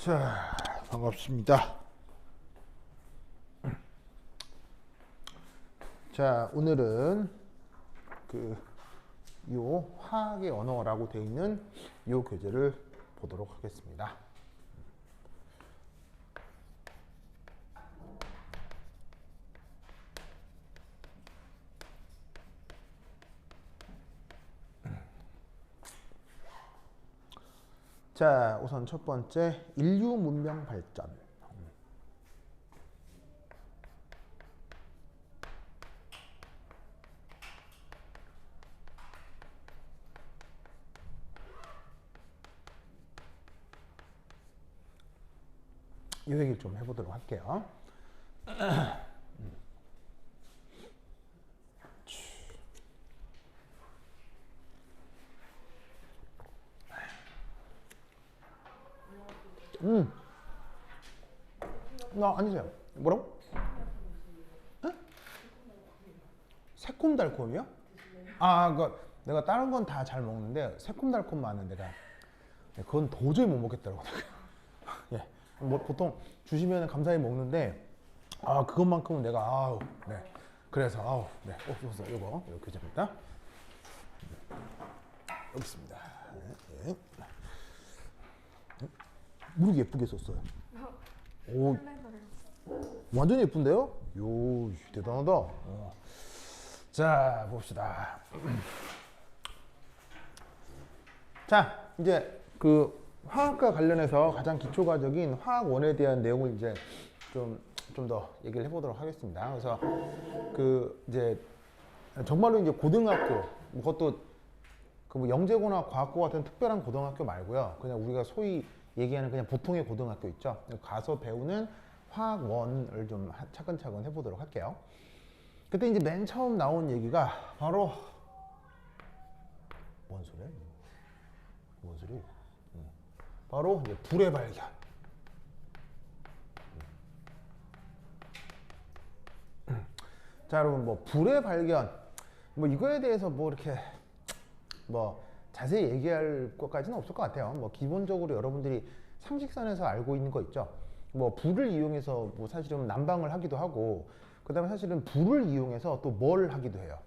자, 반갑습니다. 자, 오늘은 요 화학의 언어라고 되어 있는 요 교재를 보도록 하겠습니다. 자, 우선 첫 번째, 인류 문명 발전. 이 얘기를 좀 해보도록 할게요. 나 앉으세요. 뭐라고? 응? 새콤달콤이요? 내가 다른 건 다 잘 먹는데 새콤달콤만은 내가 그건 도저히 못 먹겠더라고요. 예, 뭐 보통 주시면 감사히 먹는데 그것만큼은 내가 네. 그래서 네, 요거 교재입니다. 여기 있습니다. 네. 무르기 예쁘게 썼어요. 오, 완전 예쁜데요? 요, 대단하다. 자, 봅시다. 자, 이제 화학과 관련해서 가장 기초과적인 화학원에 대한 내용을 이제 좀 더 얘기를 해보도록 하겠습니다. 그래서 이제 정말로 이제 고등학교, 그것도 뭐 영재고나 과학고 같은 특별한 고등학교 말고요. 그냥 우리가 소위 얘기하는 그냥 보통의 고등학교 있죠. 가서 배우는 화학원을 좀 차근차근 해보도록 할게요. 그때 이제 맨 처음 나온 얘기가 바로 뭔 소리야? 뭔 소리? 바로 이제 불의 발견. 자, 여러분 뭐 불의 발견 뭐 이거에 대해서 뭐 이렇게 뭐 자세히 얘기할 것까지는 없을 것 같아요. 뭐 기본적으로 여러분들이 상식선에서 알고 있는 거 있죠. 뭐 불을 이용해서 뭐 사실은 난방을 하기도 하고, 그 다음에 사실은 불을 이용해서 또 뭘 하기도 해요.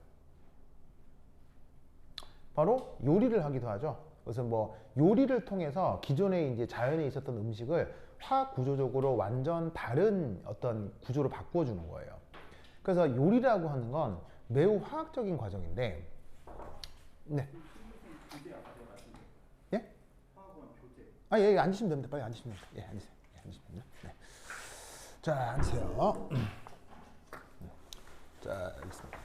바로 요리를 하기도 하죠. 그래서 뭐 요리를 통해서 기존에 이제 자연에 있었던 음식을 화학 구조적으로 완전 다른 어떤 구조로 바꿔주는 거예요. 그래서 요리라고 하는 건 매우 화학적인 과정인데, 네. 예? 예, 앉으시면 됩니다. 빨리 앉으시면 됩니다. 예, 앉으세요. 예, 앉으시면 됩니다. 네. 자, 앉으세요. 자, 알겠습니다.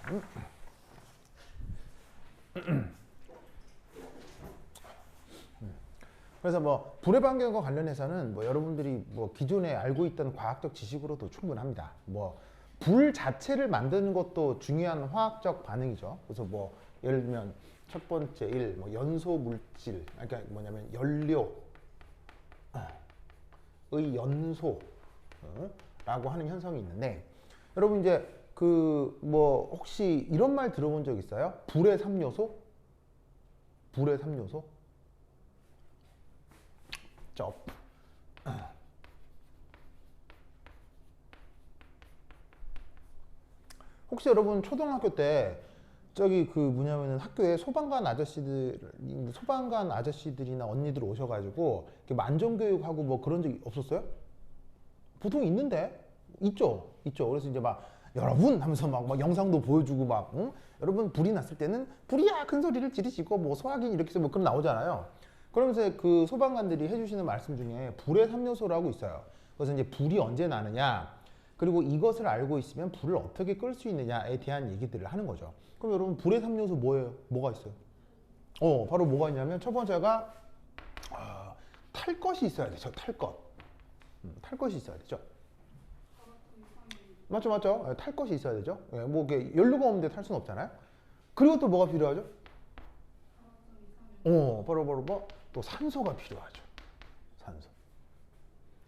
그래서 뭐 불의 반경과 관련해서는 뭐 여러분들이 뭐 기존에 알고 있던 과학적 지식으로도 충분합니다. 뭐 불 자체를 만드는 것도 중요한 화학적 반응이죠. 그래서 뭐 예를 들면 첫 번째 뭐 연소 물질, 그러니까 뭐냐면 연료의 연소라고 하는 현상이 있는데, 여러분 이제 뭐 혹시 이런 말 들어본 적 있어요? 불의 3요소? 불의 3요소? 쩝. 혹시 여러분 초등학교 때 저기 뭐냐면은 학교에 소방관 아저씨들이나 언니들 오셔가지고 이렇게 만정교육하고 뭐 그런 적 없었어요? 보통 있는데 있죠. 그래서 이제 막 여러분 하면서 막 영상도 보여주고 여러분 불이 났을 때는 불이야 큰 소리를 지르시고 뭐 소화기 이렇게 해서 뭐 그런 나오잖아요. 그러면서 그 소방관들이 해주시는 말씀 중에 불의 3요소라고 있어요. 그래서 이제 불이 언제 나느냐, 그리고 이것을 알고 있으면 불을 어떻게 끌 수 있느냐에 대한 얘기들을 하는 거죠. 그럼 여러분 불의 3요소 뭐예요? 뭐가 있어요? 바로 뭐가 있냐면 첫 번째가 탈 것이 있어야 되죠. 탈 것. 탈 것이 있어야 되죠. 맞죠. 탈 것이 있어야 되죠. 뭐 연료가 없는데 탈 수는 없잖아요. 그리고 또 뭐가 필요하죠? 바로 뭐 또 산소가 필요하죠. 산소.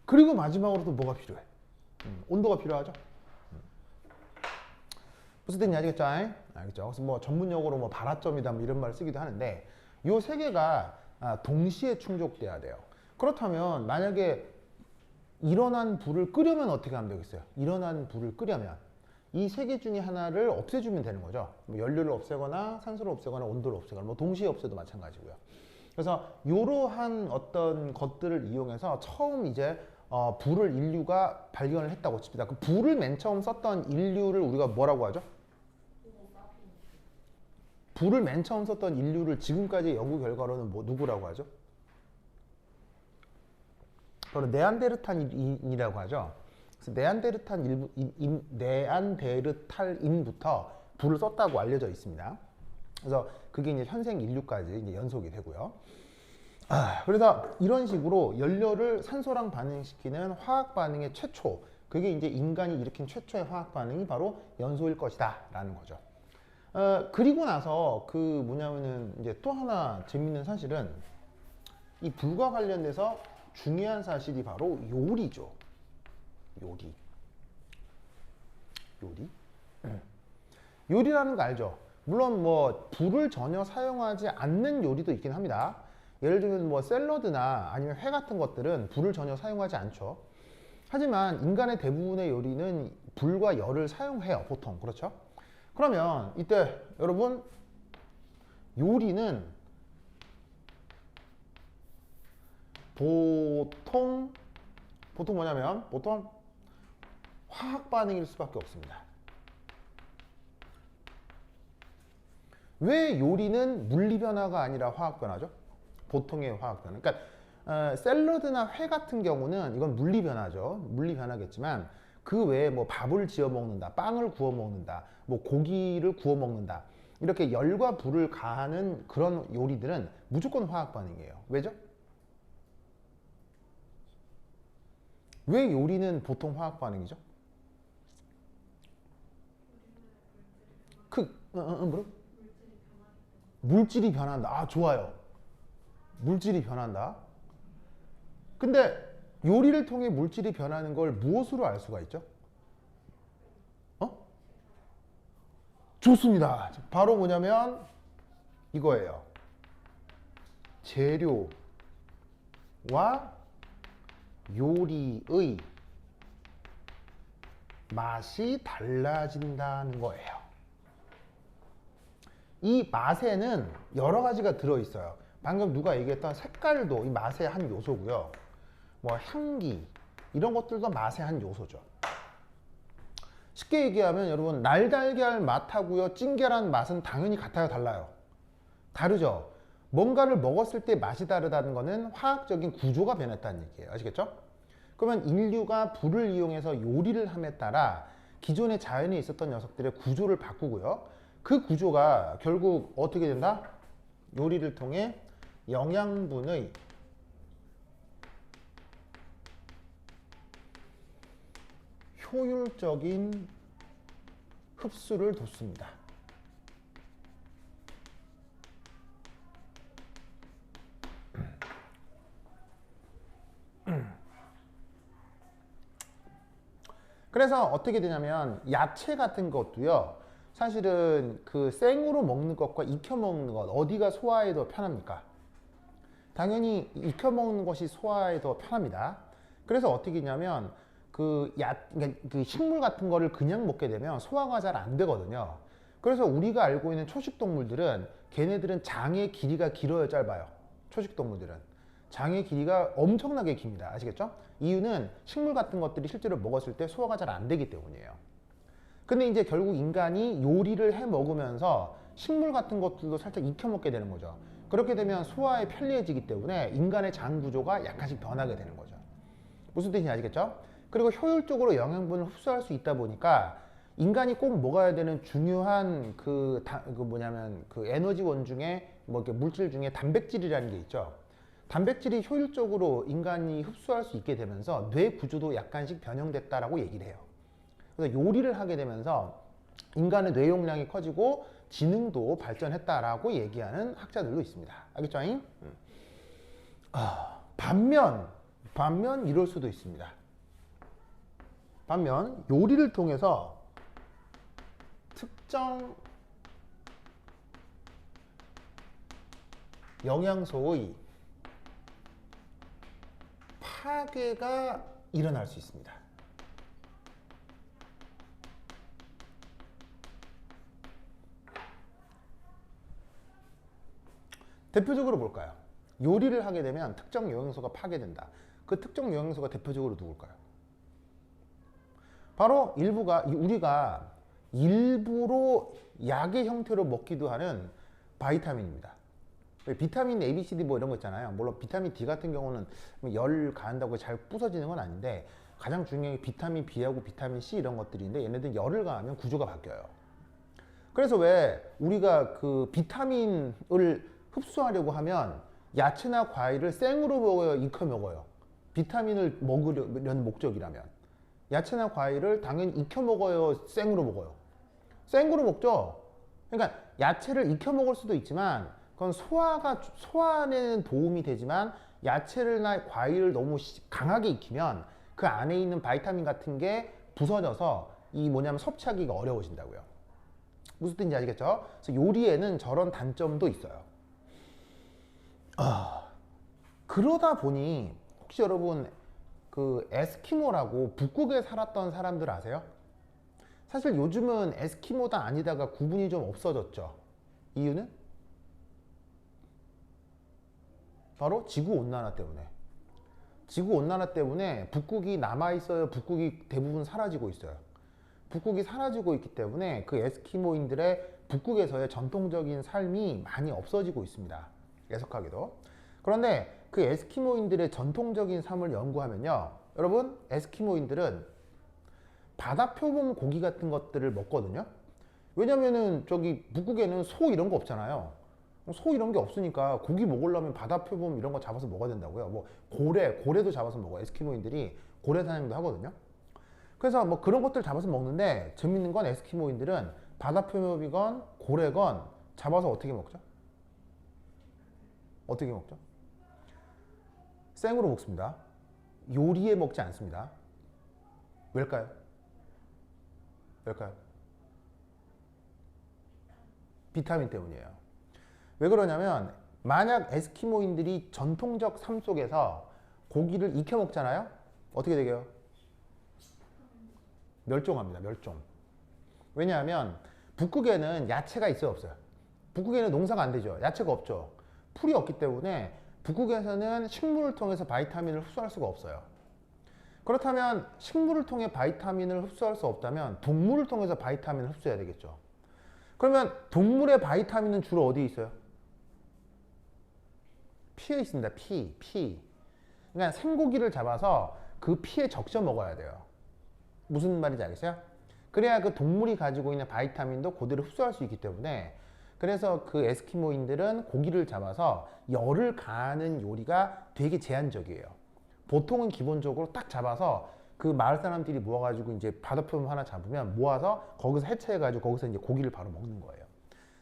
그리고 마지막으로 또 뭐가 필요해? 온도가 필요하죠. 무슨 뜻인지 알겠죠? 알겠죠? 그래서 뭐 전문용어로 뭐 발화점이다 뭐 이런 말을 쓰기도 하는데, 요 세 개가 동시에 충족돼야 돼요. 그렇다면 만약에 일어난 불을 끄려면 어떻게 하면 되겠어요? 일어난 불을 끄려면 이 세 개 중에 하나를 없애주면 되는 거죠. 뭐 연료를 없애거나 산소를 없애거나 온도를 없애거나 뭐 동시에 없애도 마찬가지고요. 그래서 이러한 어떤 것들을 이용해서 처음 이제 불을 인류가 발견을 했다고 칩니다. 그 불을 맨 처음 썼던 인류를 우리가 뭐라고 하죠? 불을 맨 처음 썼던 인류를 지금까지 연구 결과로는 뭐 누구라고 하죠? 바로 네안데르탈인이라고 하죠. 그래서 네안데르탈인부터 불을 썼다고 알려져 있습니다. 그래서 그게 이제 현생 인류까지 이제 연속이 되고요. 그래서 이런 식으로 연료를 산소랑 반응시키는 화학 반응의 최초, 그게 이제 인간이 일으킨 최초의 화학 반응이 바로 연소일 것이다라는 거죠. 그리고 나서 그 뭐냐면은 이제 또 하나 재밌는 사실은 이 불과 관련돼서 중요한 사실이 바로 요리죠. 요리. 요리라는 거 알죠? 물론 뭐 불을 전혀 사용하지 않는 요리도 있긴 합니다. 예를 들면 뭐 샐러드나 아니면 회 같은 것들은 불을 전혀 사용하지 않죠. 하지만 인간의 대부분의 요리는 불과 열을 사용해요, 보통. 그렇죠? 그러면 이때 여러분 요리는 보통 뭐냐면 보통 화학 반응일 수밖에 없습니다. 왜 요리는 물리 변화가 아니라 화학 변화죠? 보통의 화학 변화. 그러니까 샐러드나 회 같은 경우는 이건 물리 변화죠. 물리 변화겠지만 그 외에 뭐 밥을 지어 먹는다, 빵을 구워 먹는다, 뭐 고기를 구워 먹는다. 이렇게 열과 불을 가하는 그런 요리들은 무조건 화학 반응이에요. 왜죠? 왜 요리는 보통 화학 반응이죠? 뭐라고? 물질이 변한다. 아, 좋아요. 물질이 변한다. 근데 요리를 통해 물질이 변하는 걸 무엇으로 알 수가 있죠? 좋습니다. 바로 뭐냐면 이거예요. 재료와 요리의 맛이 달라진다는 거예요. 이 맛에는 여러 가지가 들어있어요. 방금 누가 얘기했던 색깔도 이 맛의 한 요소고요. 뭐 향기 이런 것들도 맛의 한 요소죠. 쉽게 얘기하면 여러분 날달걀 맛하고요 찐계란 맛은 당연히 같아요, 달라요? 다르죠. 뭔가를 먹었을 때 맛이 다르다는 것은 화학적인 구조가 변했다는 얘기예요. 아시겠죠? 그러면 인류가 불을 이용해서 요리를 함에 따라 기존의 자연에 있었던 녀석들의 구조를 바꾸고요. 그 구조가 결국 어떻게 된다? 요리를 통해 영양분의 효율적인 흡수를 돕습니다. 그래서 어떻게 되냐면 야채 같은 것도요. 사실은 그 생으로 먹는 것과 익혀 먹는 것 어디가 소화에 더 편합니까? 당연히 익혀 먹는 것이 소화에 더 편합니다. 그래서 어떻게 했냐면 그러니까 그 식물 같은 거를 그냥 먹게 되면 소화가 잘 안 되거든요. 그래서 우리가 알고 있는 초식 동물들은 걔네들은 장의 길이가 길어요, 짧아요? 초식 동물들은 장의 길이가 엄청나게 깁니다. 아시겠죠? 이유는 식물 같은 것들이 실제로 먹었을 때 소화가 잘 안 되기 때문이에요. 근데 이제 결국 인간이 요리를 해 먹으면서 식물 같은 것들도 살짝 익혀 먹게 되는 거죠. 그렇게 되면 소화에 편리해지기 때문에 인간의 장 구조가 약간씩 변하게 되는 거죠. 무슨 뜻인지 아시겠죠? 그리고 효율적으로 영양분을 흡수할 수 있다 보니까 인간이 꼭 먹어야 되는 중요한 그 에너지원 중에 뭐 이렇게 물질 중에 단백질이라는 게 있죠. 단백질이 효율적으로 인간이 흡수할 수 있게 되면서 뇌 구조도 약간씩 변형됐다라고 얘기를 해요. 그래서 요리를 하게 되면서 인간의 뇌 용량이 커지고 지능도 발전했다라고 얘기하는 학자들도 있습니다. 알겠죠? 반면 이럴 수도 있습니다. 반면 요리를 통해서 특정 영양소의 파괴가 일어날 수 있습니다. 대표적으로 볼까요? 요리를 하게 되면 특정 영양소가 파괴된다. 그 특정 영양소가 대표적으로 누굴까요? 바로 우리가 일부러 약의 형태로 먹기도 하는 바이타민입니다. 비타민 A, B, C, D 뭐 이런 거 있잖아요. 물론 비타민 D 같은 경우는 열 가한다고 잘 부서지는 건 아닌데, 가장 중요한 게 비타민 B하고 비타민 C 이런 것들인데, 얘네들 열을 가하면 구조가 바뀌어요. 그래서 왜 우리가 그 비타민을 흡수하려고 하면 야채나 과일을 생으로 먹어요, 익혀 먹어요? 비타민을 먹으려는 목적이라면 야채나 과일을 당연히 익혀 먹어요, 생으로 먹어요? 생으로 먹죠. 그러니까 야채를 익혀 먹을 수도 있지만 그건 소화에는 도움이 되지만, 야채나 과일을 너무 강하게 익히면 그 안에 있는 바이타민 같은 게 부서져서 섭취하기가 어려워진다고요. 무슨 뜻인지 아시겠죠? 그래서 요리에는 저런 단점도 있어요. 그러다 보니 혹시 여러분 그 에스키모라고 북극에 살았던 사람들 아세요? 사실 요즘은 에스키모다 아니다가 구분이 좀 없어졌죠. 이유는? 바로 지구온난화 때문에. 지구온난화 때문에 북극이 남아있어요? 북극이 대부분 사라지고 있어요? 북극이 사라지고 있기 때문에 그 에스키모인들의 북극에서의 전통적인 삶이 많이 없어지고 있습니다. 애석하게도. 그런데 그 에스키모인들의 전통적인 삶을 연구하면요, 여러분, 에스키모인들은 바다표범 고기 같은 것들을 먹거든요. 왜냐면은 저기 북극에는 소 이런 거 없잖아요. 소 이런 게 없으니까 고기 먹으려면 바다표범 이런 거 잡아서 먹어야 된다고요. 뭐 고래도 잡아서 먹어요. 에스키모인들이 고래 사냥도 하거든요. 그래서 뭐 그런 것들 잡아서 먹는데, 재밌는 건 에스키모인들은 바다표범이건 고래건 잡아서 어떻게 먹죠? 어떻게 먹죠? 생으로 먹습니다. 요리해 먹지 않습니다. 왜일까요? 왜일까요? 비타민 때문이에요. 왜 그러냐면, 만약 에스키모인들이 전통적 삶 속에서 고기를 익혀 먹잖아요? 어떻게 되게요? 멸종합니다. 멸종. 왜냐하면 북극에는 야채가 있어요, 없어요? 북극에는 농사가 안 되죠. 야채가 없죠. 풀이 없기 때문에 북극에서는 식물을 통해서 바이타민을 흡수할 수가 없어요. 그렇다면 식물을 통해 바이타민을 흡수할 수 없다면 동물을 통해서 바이타민을 흡수해야 되겠죠. 그러면 동물의 바이타민은 주로 어디에 있어요? 피에 있습니다. 피. 그러니까 생고기를 잡아서 그 피에 적셔 먹어야 돼요. 무슨 말인지 알겠어요? 그래야 그 동물이 가지고 있는 바이타민도 그대로 흡수할 수 있기 때문에, 그래서 그 에스키모인들은 고기를 잡아서 열을 가하는 요리가 되게 제한적이에요. 보통은 기본적으로 딱 잡아서 그 마을 사람들이 모아가지고 이제 바다표범 하나 잡으면 모아서 거기서 해체해가지고 거기서 이제 고기를 바로 먹는 거예요.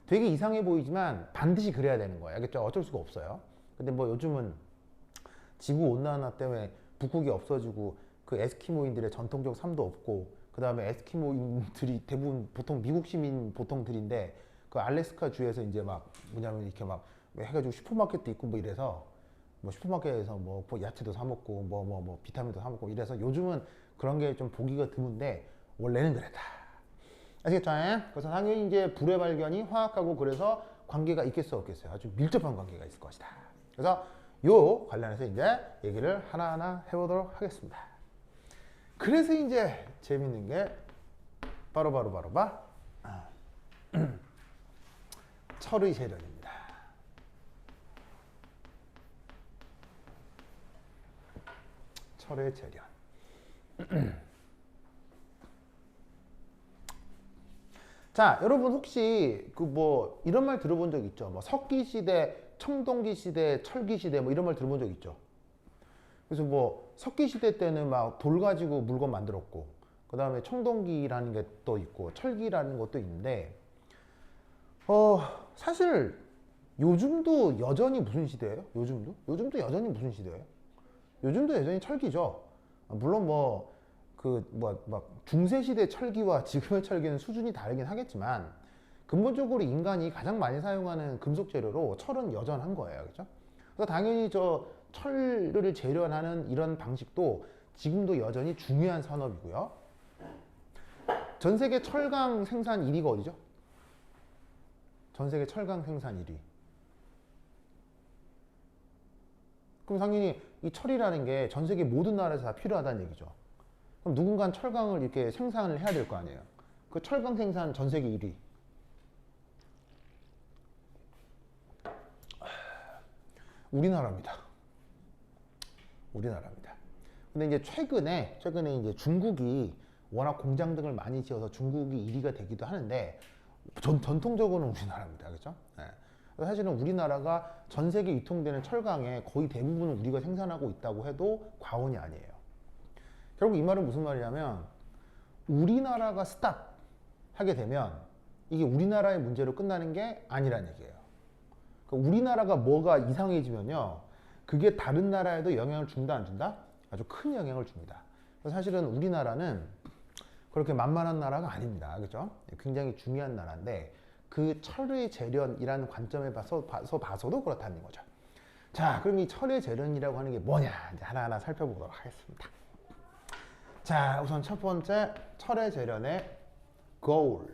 되게 이상해 보이지만 반드시 그래야 되는 거예요. 알겠죠? 어쩔 수가 없어요. 근데 뭐 요즘은 지구 온난화 때문에 북극이 없어지고 그 에스키모인들의 전통적 삶도 없고, 그 다음에 에스키모인들이 대부분 보통 미국 시민 보통들인데, 그 알래스카 주에서 이제 막 뭐냐면 이렇게 막 해가지고 슈퍼마켓도 있고 뭐 이래서, 뭐 슈퍼마켓에서 뭐 야채도 사 먹고 뭐 비타민도 사 먹고 이래서 요즘은 그런 게 좀 보기가 드문데, 원래는 그랬다. 아시겠죠? 그래서 당연히 이제 불의 발견이 화학하고 그래서 관계가 있겠어 없겠어요? 아주 밀접한 관계가 있을 것이다. 그래서 요 관련해서 이제 얘기를 하나하나 해보도록 하겠습니다. 그래서 이제 재밌는 게 바로 철의 재련입니다. 철의 재련. 자, 여러분 혹시 그 뭐 이런 말 들어본 적 있죠? 뭐 석기 시대, 청동기 시대, 철기 시대 뭐 이런 말 들어본 적 있죠? 그래서 뭐 석기 시대 때는 막 돌 가지고 물건 만들었고, 그 다음에 청동기라는 게 또 있고 철기라는 것도 있는데, 사실 요즘도 여전히 무슨 시대예요? 요즘도 여전히 무슨 시대예요? 요즘도 여전히 철기죠. 물론 막 중세시대 철기와 지금의 철기는 수준이 다르긴 하겠지만, 근본적으로 인간이 가장 많이 사용하는 금속 재료로 철은 여전한 거예요. 그렇죠? 그래서 당연히 저 철을 재련하는 이런 방식도 지금도 여전히 중요한 산업이고요. 전 세계 철강 생산 1위가 어디죠? 전 세계 철강 생산 1위. 그럼 당연히 이 철이라는 게 전 세계 모든 나라에서 다 필요하다는 얘기죠. 그럼 누군가 철강을 이렇게 생산을 해야 될 거 아니에요. 그 철강 생산 전 세계 1위. 우리나라입니다. 우리나라입니다. 근데 이제 최근에 이제 중국이 워낙 공장 등을 많이 지어서 중국이 1위가 되기도 하는데 전통적으로는 우리나라입니다. 그렇죠? 네. 사실은 우리나라가 전 세계 유통되는 철강의 거의 대부분을 우리가 생산하고 있다고 해도 과언이 아니에요. 결국 이 말은 무슨 말이냐면 우리나라가 스탑 하게 되면 이게 우리나라의 문제로 끝나는 게 아니란 얘기예요. 그러니까 우리나라가 뭐가 이상해지면요, 그게 다른 나라에도 영향을 준다 안 준다? 아주 큰 영향을 줍니다. 그래서 사실은 우리나라는 그렇게 만만한 나라가 아닙니다. 그렇죠? 굉장히 중요한 나라인데 그 철의 재련이라는 관점에 봐서도 그렇다는 거죠. 자, 그럼 이 철의 재련이라고 하는 게 뭐냐? 이제 하나하나 살펴보도록 하겠습니다. 자, 우선 첫 번째 철의 재련의 goal.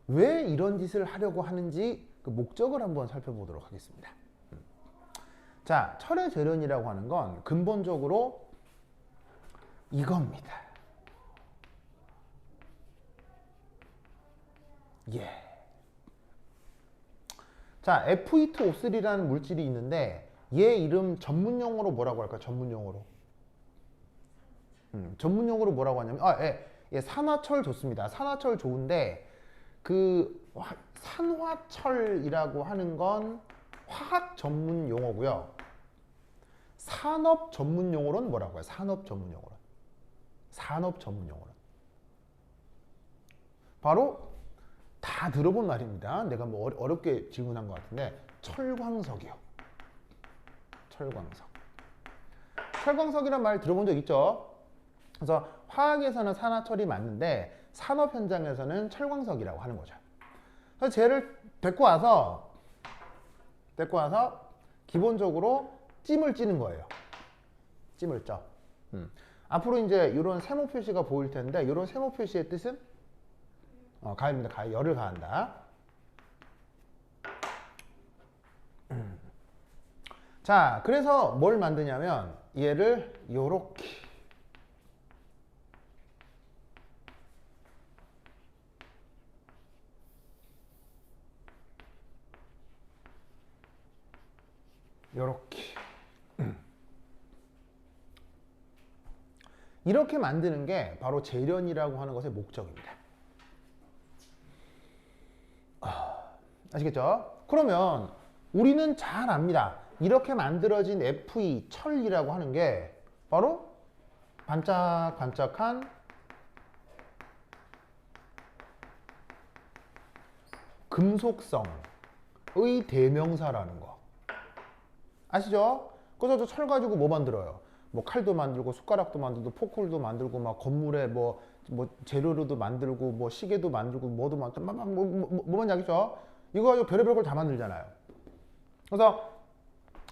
왜 이런 짓을 하려고 하는지 그 목적을 한번 살펴보도록 하겠습니다. 자, 철의 재련이라고 하는 건 근본적으로 이겁니다. 예. 자, Fe2O3라는 물질이 있는데 얘 이름 전문용어로 뭐라고 할까요? 전문용어로. 전문용어로 뭐라고 하냐면 예, 산화철 좋습니다. 산화철 좋은데 그 산화철이라고 하는 건 화학 전문 용어고요. 산업 전문 용어로는 뭐라고 해요? 산업 전문 용어로. 산업 전문 용어로. 바로 다 들어본 말입니다. 내가 뭐 어렵게 질문한 것 같은데 철광석이요. 철광석. 철광석이란 말 들어본 적 있죠? 그래서 화학에서는 산화철이 맞는데 산업 현장에서는 철광석이라고 하는 거죠. 그래서 쟤를 데리고 와서 기본적으로 찜을 찌는 거예요. 찜을 쪄. 앞으로 이제 이런 세모 표시가 보일 텐데 이런 세모 표시의 뜻은 가열입니다. 열을 가한다. 자, 그래서 뭘 만드냐면 얘를 요렇게 이렇게 만드는 게 바로 재련이라고 하는 것의 목적입니다. 아시겠죠? 그러면 우리는 잘 압니다. 이렇게 만들어진 Fe, 철이라고 하는 게 바로 반짝반짝한 금속성의 대명사라는 거. 아시죠? 그래서 저 철 가지고 뭐 만들어요? 뭐 칼도 만들고 숟가락도 만들고 포크도 만들고 막 건물에 뭐 재료로도 만들고 뭐 시계도 만들고 뭐도 만들고 뭐만 알겠죠? 이거 가지고 별의별 걸 다 만들잖아요. 그래서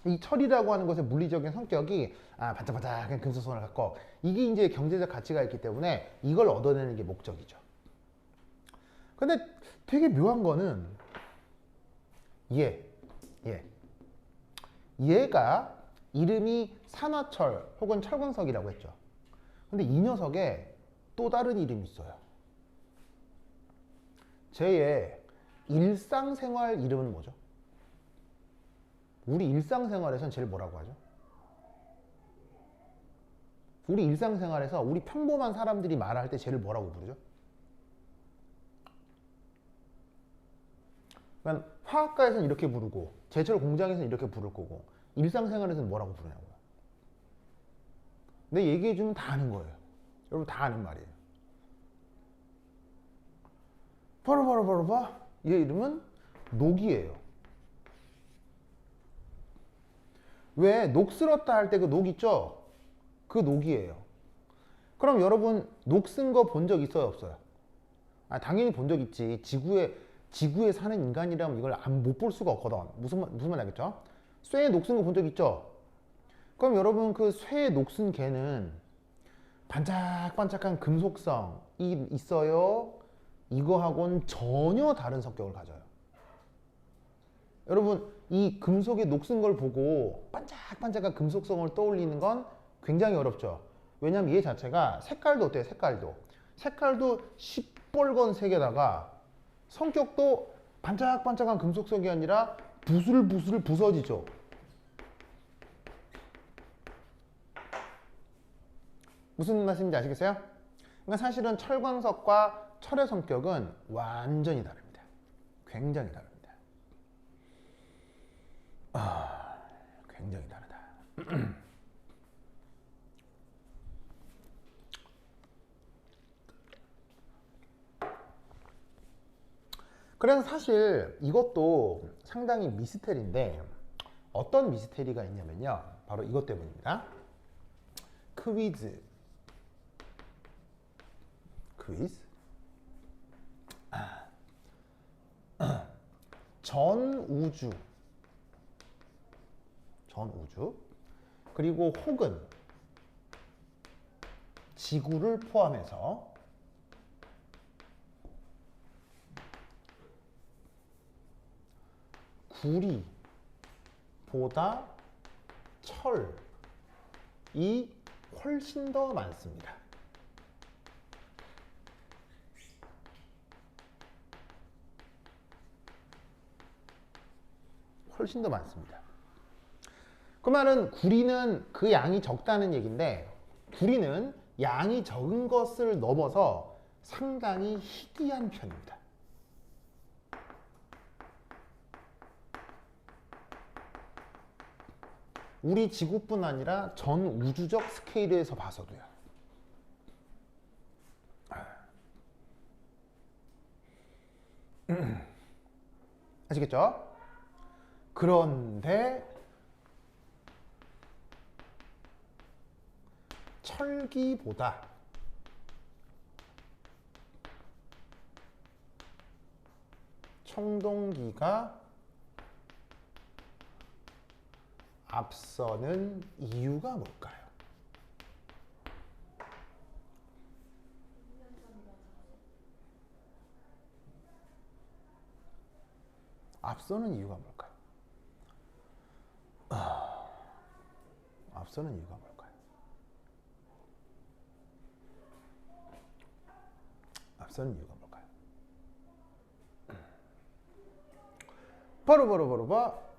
이 철이라고 하는 것의 물리적인 성격이 반짝반짝한 금속성을 갖고 이게 이제 경제적 가치가 있기 때문에 이걸 얻어내는 게 목적이죠. 근데 되게 묘한 거는 얘가 이름이 산화철 혹은 철광석이라고 했죠. 근데 이 녀석에 또 다른 이름이 있어요. 쟤의 일상생활 이름은 뭐죠? 우리 일상생활에서는 쟤를 뭐라고 하죠? 우리 일상생활에서 우리 평범한 사람들이 말할 때 쟤를 뭐라고 부르죠? 그러니까 화학과에서는 이렇게 부르고 제철 공장에서는 이렇게 부를 거고 일상생활에서는 뭐라고 부르냐고요. 근데 얘기해주면 다 아는 거예요. 여러분 다 아는 말이에요. 바로 얘 이름은 녹이에요. 왜 녹슬었다 할 때 그 녹 있죠? 그 녹이에요. 그럼 여러분 녹 쓴 거 본 적 있어요 없어요? 당연히 본 적 있지. 지구에 사는 인간이라면 이걸 못 볼 수가 없거든. 무슨 말 알겠죠? 쇠에 녹슨 거 본 적 있죠? 그럼 여러분 그 쇠에 녹슨 개는 반짝반짝한 금속성이 있어요? 이거하고는 전혀 다른 성격을 가져요. 여러분 이 금속에 녹슨 걸 보고 반짝반짝한 금속성을 떠올리는 건 굉장히 어렵죠. 왜냐면 얘 자체가 색깔도 어때요? 색깔도 시뻘건색에다가 성격도 반짝반짝한 금속성이 아니라 부슬부슬 부서지죠. 무슨 말씀인지 아시겠어요? 그러니까 사실은 철광석과 철의 성격은 완전히 다릅니다. 굉장히 다릅니다. 굉장히 다르다. 그래서 사실 이것도 상당히 미스테리인데 어떤 미스테리가 있냐면요. 바로 이것 때문입니다. 퀴즈. 전 우주 그리고 혹은 지구를 포함해서 구리보다 철이 훨씬 더 많습니다. 훨씬 더 많습니다. 그 말은 구리는 그 양이 적다는 얘기인데 구리는 양이 적은 것을 넘어서 상당히 희귀한 편입니다. 우리 지구뿐 아니라 전 우주적 스케일에서 봐서도요. 아시겠죠? 그런데 철기보다 청동기가 앞서는 이유가 뭘까요? 앞서는 이유가 뭘까요? 앞서는 이유가 뭘까요? 앞서는 이유가 뭘까요? 바로.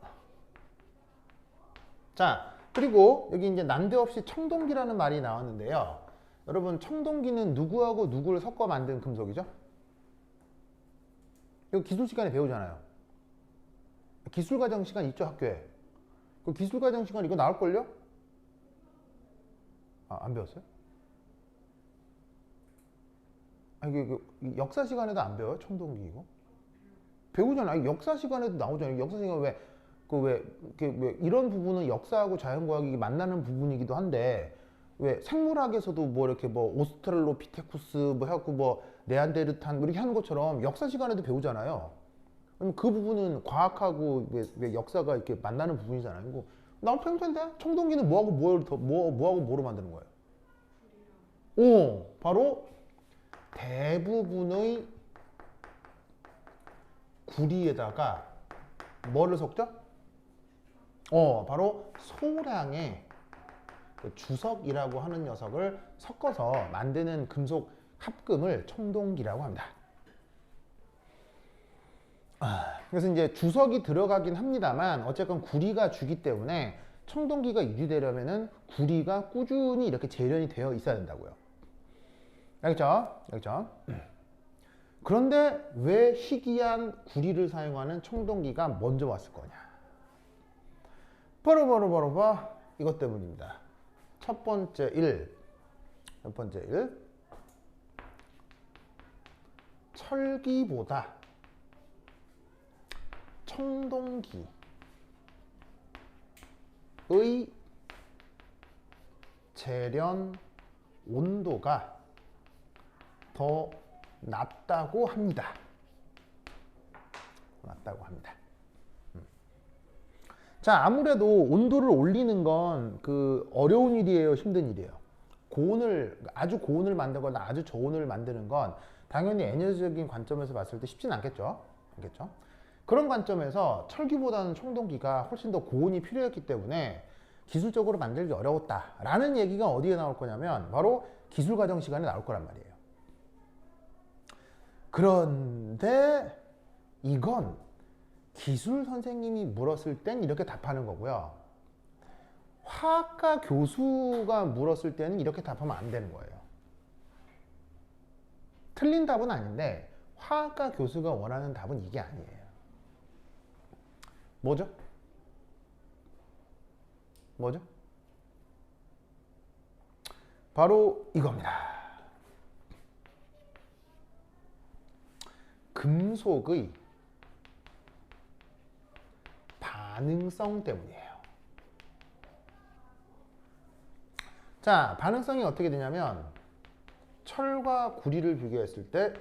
자, 그리고 여기 이제 난데없이 청동기라는 말이 나왔는데요. 여러분, 청동기는 누구하고 누구를 섞어 만든 금속이죠? 이거 기술 시간에 배우잖아요. 기술과정 시간 있죠, 학교에? 그 기술과정 시간 이거 나올걸요? 안 배웠어요? 이게 역사 시간에도 안 배워요? 청동기 이거? 배우잖아요. 역사 시간에도 나오잖아요. 역사 시간 왜 이런 부분은 역사하고 자연과학이 만나는 부분이기도 한데 왜 생물학에서도 뭐 이렇게 뭐 오스트랄로피테쿠스 뭐 해갖고 뭐 네안데르탄 뭐 이렇게 하는 것처럼 역사 시간에도 배우잖아요. 그럼 그 부분은 과학하고 왜 역사가 이렇게 만나는 부분이잖아요. 이거 나온 평소인데 청동기는 뭐하고 뭐로 만드는 거예요? 바로 대부분의 구리에다가 뭐를 섞죠? 바로 소량의 그 주석이라고 하는 녀석을 섞어서 만드는 금속 합금을 청동기라고 합니다. 그래서 이제 주석이 들어가긴 합니다만 어쨌건 구리가 주기 때문에 청동기가 유지되려면은 구리가 꾸준히 이렇게 재련이 되어 있어야 된다고요. 알겠죠? 그런데 왜 희귀한 구리를 사용하는 청동기가 먼저 왔을 거냐? 바로 이것 때문입니다. 첫 번째 일. 철기보다 청동기의 재련 온도가 더 낮다고 합니다. 자, 아무래도 온도를 올리는 건 그 어려운 일이에요, 힘든 일이에요. 고온을 아주 고온을 만들거나 아주 저온을 만드는 건 당연히 에너지적인 관점에서 봤을 때 쉽진 않겠죠. 알겠죠? 그런 관점에서 철기보다는 청동기가 훨씬 더 고온이 필요했기 때문에 기술적으로 만들기 어려웠다라는 얘기가 어디에 나올 거냐면 바로 기술 과정 시간에 나올 거란 말이에요. 그런데 이건 기술 선생님이 물었을 땐 이렇게 답하는 거고요. 화학과 교수가 물었을 때는 이렇게 답하면 안 되는 거예요. 틀린 답은 아닌데 화학과 교수가 원하는 답은 이게 아니에요. 뭐죠? 뭐죠? 바로 이겁니다. 금속의 반응성 때문이에요. 자, 반응성이 어떻게 되냐면 철과 구리를 비교했을 때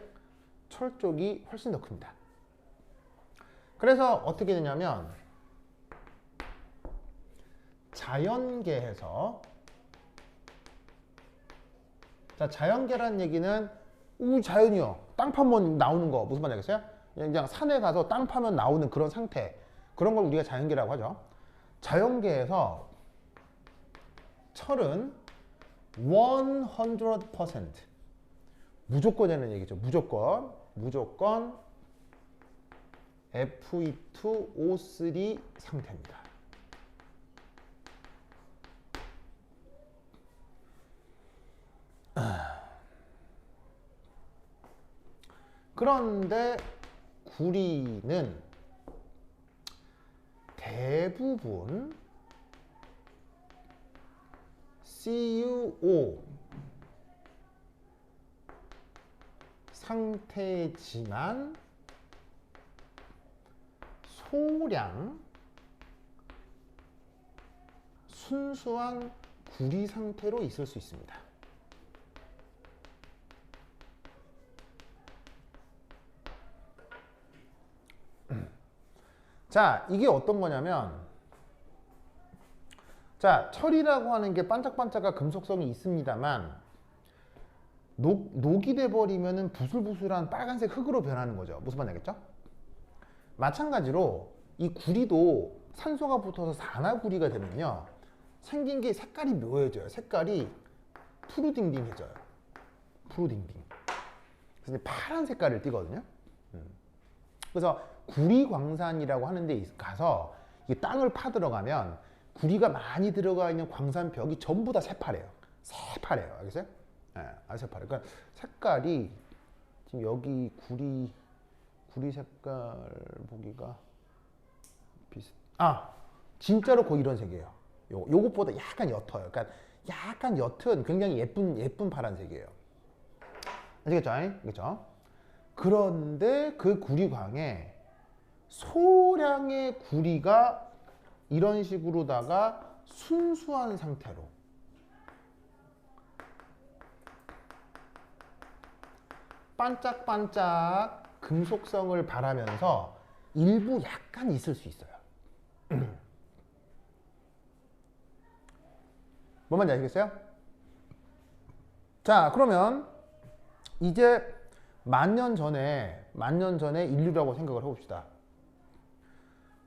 철 쪽이 훨씬 더 큽니다. 그래서 어떻게 되냐면 자연계에서, 자, 자연계란 얘기는 자연이요. 땅 파면 나오는 거 무슨 말인지 알겠어요? 그냥 산에 가서 땅 파면 나오는 그런 상태, 그런 걸 우리가 자연계라고 하죠. 자연계에서 철은 100% 무조건이라는 얘기죠. 무조건 Fe2O3 상태입니다. 그런데 구리는 대부분 CuO 상태지만 소량 순수한 구리 상태로 있을 수 있습니다. 자, 이게 어떤 거냐면, 자, 철이라고 하는 게 반짝반짝한 금속성이 있습니다만 녹이 돼버리면은 부슬부슬한 빨간색 흙으로 변하는 거죠. 무슨 말인지 알겠죠? 마찬가지로 이 구리도 산소가 붙어서 산화구리가 되면요, 생긴 게 색깔이 묘해져요. 색깔이 푸르딩딩해져요. 푸르딩딩. 그래서 파란 색깔을 띠거든요. 그래서 구리광산이라고 하는 데 가서 이 땅을 파 들어가면 구리가 많이 들어가 있는 광산벽이 전부 다 새파래요. 새파래요. 알겠어요? 네, 아주 새파래요. 그러니까 색깔이 지금 여기 구리 색깔 보기가 진짜로 거의 이런 색이에요. 요것보다 약간 옅어요. 그러니까 약간 옅은 굉장히 예쁜 파란색이에요. 아시겠죠? 그렇죠? 그런데 그 구리광에 소량의 구리가 이런 식으로다가 순수한 상태로 반짝반짝 금속성을 발하면서 일부 약간 있을 수 있어요. 뭔 말인지 아시겠어요? 자, 그러면 이제 만 년 전에 인류라고 생각을 해봅시다.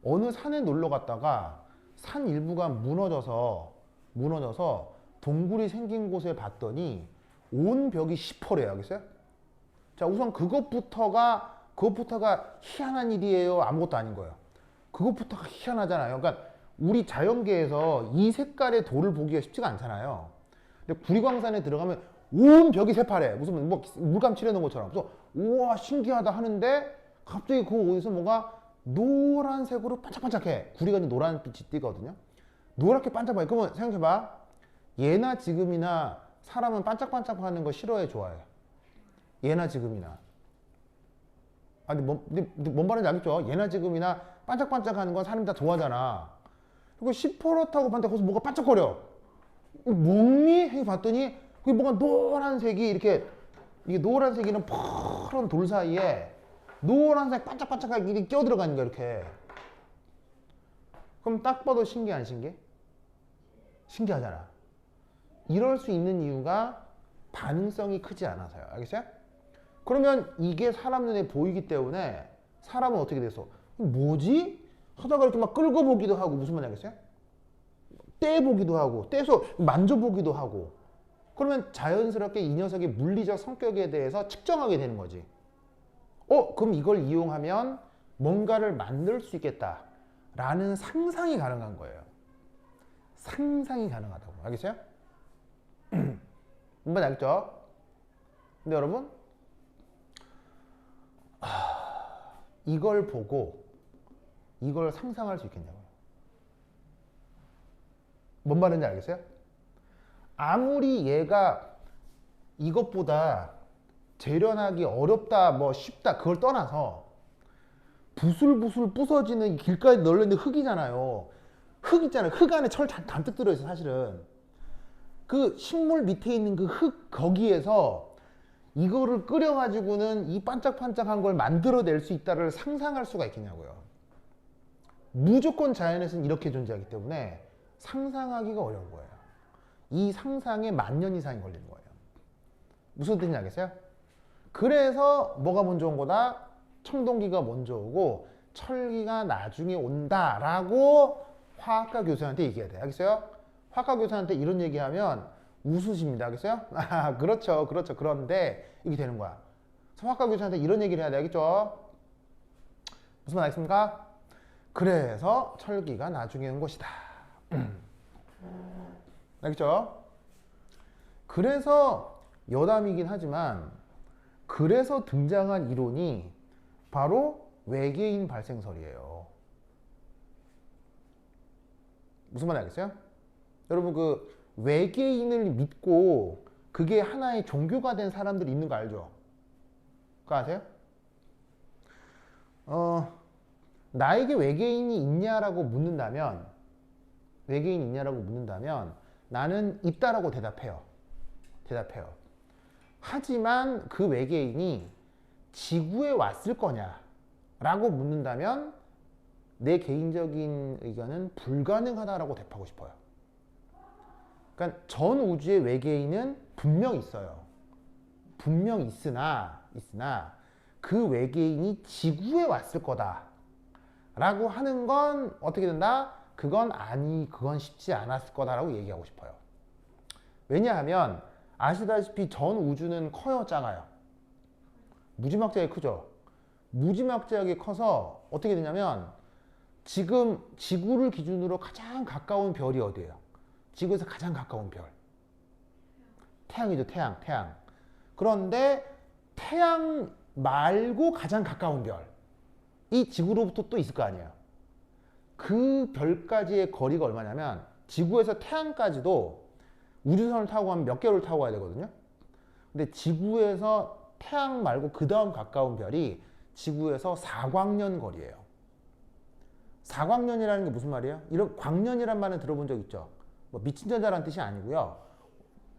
어느 산에 놀러 갔다가 산 일부가 무너져서 동굴이 생긴 곳에 봤더니 온 벽이 시퍼래요. 알겠어요? 자, 우선 그것부터가 희한한 일이에요? 아무것도 아닌 거예요. 그것부터가 희한하잖아요. 그러니까 우리 자연계에서 이 색깔의 돌을 보기가 쉽지가 않잖아요. 근데 구리광산에 들어가면 온 벽이 새파래. 무슨 뭐 물감 칠해놓은 것처럼. 그래서 우와 신기하다 하는데 갑자기 그 어디서 뭐가 노란색으로 반짝반짝해. 구리가 이제 노란빛이 띄거든요. 노랗게 반짝반짝. 그러면 생각해봐. 예나 지금이나 사람은 반짝반짝하는 거 싫어해, 좋아해? 예나 지금이나. 뭔 말인지 알겠죠? 예나 지금이나 반짝반짝하는 건 사람이 다 좋아하잖아. 그리고 시퍼렇다고 봤는데 거기서 뭐가 반짝거려. 뭐니? 해 봤더니 그게 뭐가 노란색이 이게 노란색이는 푸른 돌 사이에 노란색 반짝반짝하게 끼어들어가는 거야, 이렇게. 그럼 딱 봐도 신기해 안 신기해? 신기하잖아. 이럴 수 있는 이유가 반응성이 크지 않아서요. 알겠어요? 그러면 이게 사람 눈에 보이기 때문에 사람은 어떻게 됐어? 뭐지? 하다가 이렇게 막 끌고 보기도 하고 무슨 말인지 알겠어요? 떼보기도 하고 떼서 만져보기도 하고 그러면 자연스럽게 이 녀석의 물리적 성격에 대해서 측정하게 되는 거지. 그럼 이걸 이용하면 뭔가를 만들 수 있겠다 라는 상상이 가능한 거예요. 상상이 가능하다고. 알겠어요? 뭔지 알겠죠? 근데 여러분 이걸 보고 이걸 상상할 수 있겠냐고요. 뭔 말인지 알겠어요? 아무리 얘가 이것보다 재련하기 어렵다 뭐 쉽다 그걸 떠나서 부슬부슬 부서지는 길가에 널려있는 흙이잖아요. 흙 있잖아요. 흙 안에 철 잔뜩 들어있어 사실은. 그 식물 밑에 있는 그 흙 거기에서 이거를 끓여가지고는 이 반짝반짝한 걸 만들어낼 수 있다를 상상할 수가 있겠냐고요. 무조건 자연에서는 이렇게 존재하기 때문에 상상하기가 어려운 거예요. 이 상상에 10,000년 이상이 걸리는 거예요. 무슨 뜻인지 알겠어요? 그래서 뭐가 먼저 온 거다? 청동기가 먼저 오고 철기가 나중에 온다라고 화학과 교수한테 얘기해야 돼. 알겠어요? 화학과 교수한테 이런 얘기하면 웃으십니다. 알겠어요? 아, 그렇죠. 그렇죠. 그런데 이게 되는 거야. 그래서 화학과 교수한테 이런 얘기를 해야 돼. 알겠죠? 무슨 말 알겠습니까? 그래서 철기가 나중에 온 것이다. 알겠죠? 그래서 여담이긴 하지만 그래서 등장한 이론이 바로 외계인 발생설이에요. 무슨 말인지 알겠어요? 여러분 그 외계인을 믿고 그게 하나의 종교가 된 사람들이 있는 거 알죠? 그거 아세요? 나에게 외계인이 있냐라고 묻는다면 외계인이 있냐라고 묻는다면 나는 있다라고 대답해요. 하지만 그 외계인이 지구에 왔을 거냐라고 묻는다면 내 개인적인 의견은 불가능하다라고 대답하고 싶어요. 그러니까 전 우주의 외계인은 분명 있어요. 분명 있으나 그 외계인이 지구에 왔을 거다라고 하는 건 어떻게 된다? 그건 쉽지 않았을 거다라고 얘기하고 싶어요. 왜냐하면 아시다시피 전 우주는 커요, 작아요? 무지막지하게 크죠? 무지막지하게 커서 어떻게 되냐면 지금 지구를 기준으로 가장 가까운 별이 어디예요? 지구에서 가장 가까운 별. 태양이죠, 태양. 그런데 태양 말고 가장 가까운 별이 지구로부터 또 있을 거 아니에요. 그 별까지의 거리가 얼마냐면 지구에서 태양까지도 우주선을 타고 가면 몇 개월을 타고 가야 되거든요. 근데 지구에서 태양 말고 그 다음 가까운 별이 지구에서 4광년 거리예요. 4광년이라는 게 무슨 말이에요? 이런 광년이란 말은 들어본 적 있죠? 뭐 미친 전자라는 뜻이 아니고요.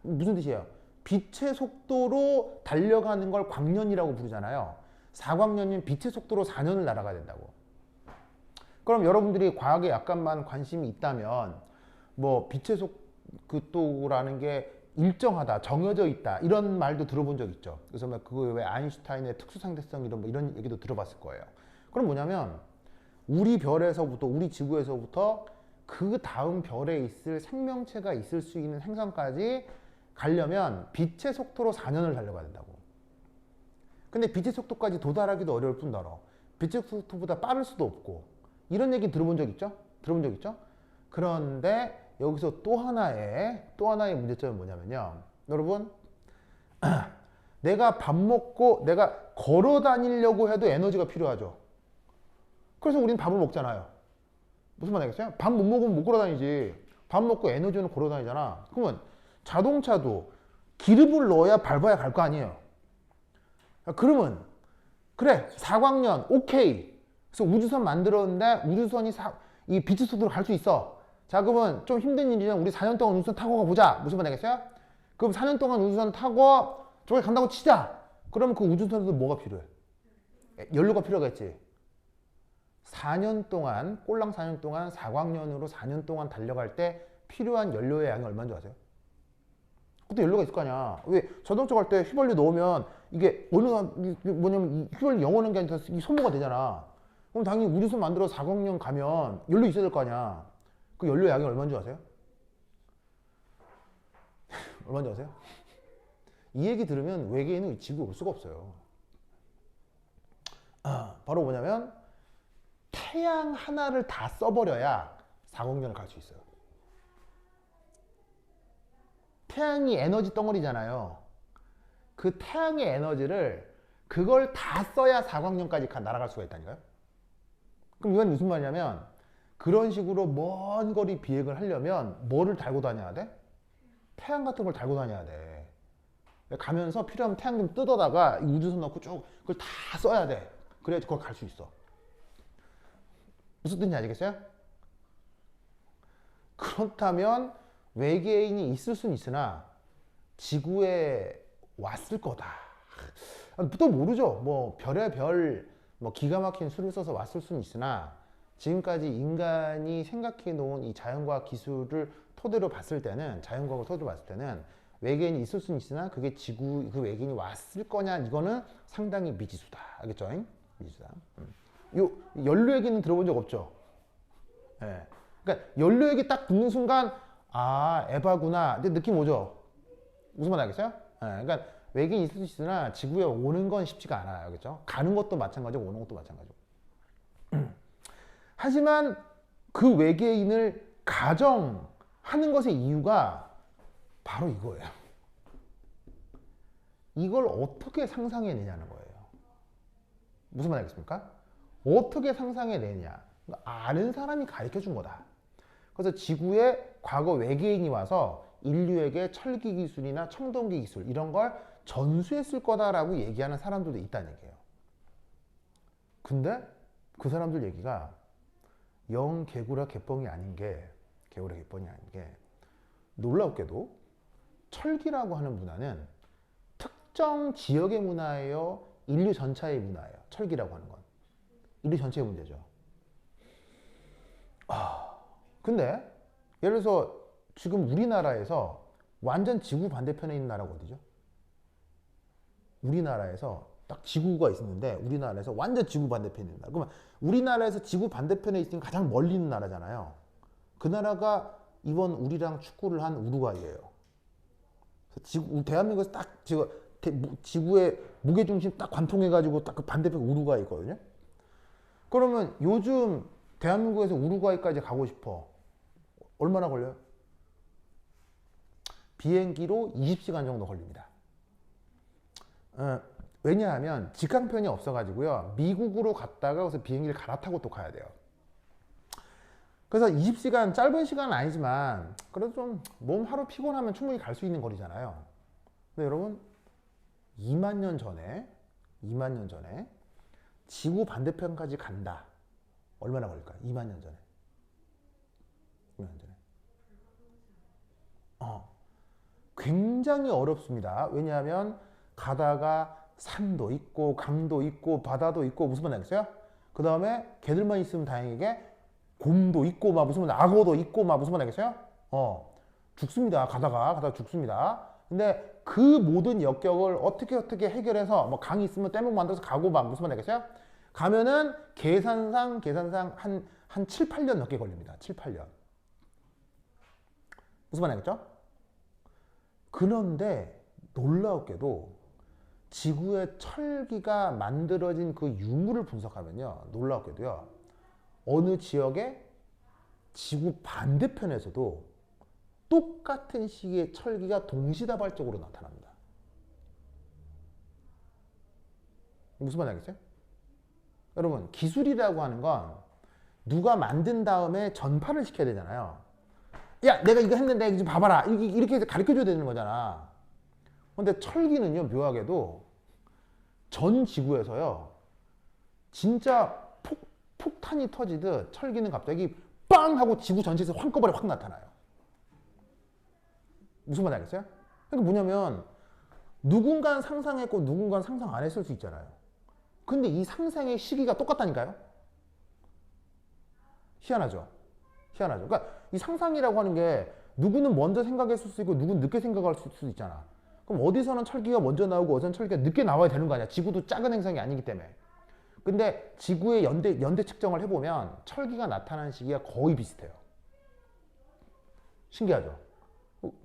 무슨 뜻이에요? 빛의 속도로 달려가는 걸 광년이라고 부르잖아요. 4광년이면 빛의 속도로 4년을 날아가야 된다고. 그럼 여러분들이 과학에 약간만 관심이 있다면 뭐 빛의 속도라는 게 일정하다, 정해져 있다 이런 말도 들어본 적 있죠. 그래서 막 그거 왜 아인슈타인의 특수상대성 이런 얘기도 들어봤을 거예요. 그럼 뭐냐면 우리 별에서부터 우리 지구에서부터 그 다음 별에 있을 생명체가 있을 수 있는 행성까지 가려면 빛의 속도로 4년을 달려가야 된다고. 근데 빛의 속도까지 도달하기도 어려울 뿐더러 빛의 속도보다 빠를 수도 없고 이런 얘기 들어본 적 있죠? 그런데 여기서 또 하나의 문제점은 뭐냐면요. 여러분 내가 밥 먹고 내가 걸어 다니려고 해도 에너지가 필요하죠. 그래서 우리는 밥을 먹잖아요. 무슨 말 알겠어요? 밥 못 먹으면 못 걸어 다니지. 밥 먹고 에너지는 걸어 다니잖아. 그러면 자동차도 기름을 넣어야 밟아야 갈 거 아니에요. 그러면 그래 4광년 오케이. 그래서 우주선 만들었는데 우주선이 이 빛의 속도로 갈 수 있어. 자 그러면 좀 힘든 일이면 우리 4년 동안 우주선 타고 가보자. 무슨 말 알겠어요? 그럼 4년 동안 우주선 타고 저기 간다고 치자. 그러면 그 우주선에서 뭐가 필요해? 연료가 필요하겠지. 4년 동안, 꼴랑 4년 동안 사광연으로 4년 동안 달려갈 때 필요한 연료의 양이 얼마인 줄 아세요? 그때 연료가 있을 거 아니야. 왜 자동차 갈 때 휘발유 넣으면 이게 뭐냐면 이 휘발유 영원한 게 아니라 이 소모가 되잖아. 그럼 당연히 우주선 만들어 사광연 가면 연료 있어야 될 거 아니야. 그 연료 양이 얼마인 줄 아세요? 얼마인 줄 아세요? 이 얘기 들으면 외계인은 지구에 올 수가 없어요. 바로 뭐냐면 태양 하나를 다 써버려야 4광년을 갈 수 있어요. 태양이 에너지 덩어리잖아요. 그 태양의 에너지를 그걸 다 써야 4광년까지 날아갈 수가 있다니까요. 그럼 이건 무슨 말이냐면 그런 식으로 먼 거리 비행을 하려면 뭐를 달고 다녀야 돼? 태양 같은 걸 달고 다녀야 돼. 가면서 필요하면 태양 좀 뜯어다가 우주선 넣고 쭉 그걸 다 써야 돼. 그래야지 그걸 갈 수 있어. 무슨 뜻인지 아시겠어요? 그렇다면 외계인이 있을 수는 있으나 지구에 왔을 거다. 또 모르죠. 뭐 별의별 뭐 기가 막힌 수를 써서 왔을 수는 있으나 지금까지 인간이 생각해 놓은 이 자연과학 기술을 토대로 봤을 때는 자연과학을 토대로 봤을 때는 외계인이 있을 수는 있으나 그게 지구 그 외계인이 왔을 거냐 이거는 상당히 미지수다. 알겠죠? 미지수다. 요 연료 얘기는 들어본 적 없죠? 예. 네. 그러니까 연료 얘기 딱 듣는 순간 아 에바구나. 근데 느낌 오죠? 무슨 말 알겠어요? 네. 그러니까 외계인이 있을 수 있으나 지구에 오는 건 쉽지가 않아요. 그렇죠? 가는 것도 마찬가지고 오는 것도 마찬가지고. 하지만 그 외계인을 가정하는 것의 이유가 바로 이거예요. 이걸 어떻게 상상해내냐는 거예요. 무슨 말 알겠습니까? 어떻게 상상해내냐. 아는 사람이 가르쳐 준 거다. 그래서 지구에 과거 외계인이 와서 인류에게 철기 기술이나 청동기 기술 이런 걸 전수했을 거다라고 얘기하는 사람들도 있다는 얘기예요. 근데 그 사람들 얘기가 영 개구라 개뻥이 아닌 게 놀랍게도 철기라고 하는 문화는 특정 지역의 문화예요? 인류 전체의 문화예요? 철기라고 하는 건 인류 전체의 문제죠. 근데 예를 들어서 지금 우리나라에서 완전 지구 반대편에 있는 나라가 어디죠? 우리나라에서 딱 지구가 있었는데 우리나라에서 완전 지구 반대편에 있는 나라. 그러면 우리나라에서 지구 반대편에 있으면 가장 멀리 있는 나라잖아요. 그 나라가 이번 우리랑 축구를 한 우루과이예요. 대한민국에서 딱 지구의 무게중심 딱 관통해가지고 딱 그 반대편 우루과이 있거든요. 그러면 요즘 대한민국에서 우루과이까지 가고 싶어. 얼마나 걸려요? 비행기로 20시간 정도 걸립니다. 왜냐하면 직항편이 없어가지고요. 미국으로 갔다가 거기서 비행기를 갈아타고 또 가야 돼요. 그래서 20시간 짧은 시간은 아니지만 그래도 좀 몸 하루 피곤하면 충분히 갈 수 있는 거리잖아요. 근데 여러분 2만 년 전에 지구 반대편까지 간다. 얼마나 걸릴까요? 2만 년 전에. 2만 년 전에. 굉장히 어렵습니다. 왜냐하면 가다가 산도 있고 강도 있고 바다도 있고 무슨 말 알겠어요? 그 다음에 걔들만 있으면 다행이게 곰도 있고 막 무슨 말 악어도 있고 막 무슨 말 알겠어요? 죽습니다. 가다가 죽습니다. 근데 그 모든 역경을 어떻게 해결해서 뭐 강이 있으면 떼목 만들어서 가고 막 무슨 말 알겠어요? 가면은 계산상 한 7, 8년 넘게 걸립니다. 7, 8년. 무슨 말 알겠죠? 그런데 놀라웠게도 지구의 철기가 만들어진 그 유물을 분석하면요. 놀라웠게도요. 어느 지역의 지구 반대편에서도 똑같은 시기에 철기가 동시다발적으로 나타납니다. 무슨 말인지 알겠어요? 여러분 기술이라고 하는 건 누가 만든 다음에 전파를 시켜야 되잖아요. 야 내가 이거 했는데 이거 좀 봐봐라 이렇게 가르쳐줘야 되는 거잖아. 근데 철기는요 묘하게도 전 지구에서요 진짜 폭탄이 터지듯 철기는 갑자기 빵 하고 지구 전체에서 한꺼번에 확 나타나요. 무슨 말인지 알겠어요? 그러니까 뭐냐면 누군가는 상상했고 누군가는 상상 안 했을 수 있잖아요. 근데 이 상상의 시기가 똑같다니까요. 희한하죠. 희한하죠. 그러니까 이 상상이라고 하는 게 누구는 먼저 생각했을 수 있고 누구는 늦게 생각할 수도 있잖아. 그럼 어디서는 철기가 먼저 나오고 어디서는 철기가 늦게 나와야 되는 거 아니야. 지구도 작은 행성이 아니기 때문에. 근데 지구의 연대 측정을 해보면 철기가 나타나는 시기가 거의 비슷해요. 신기하죠.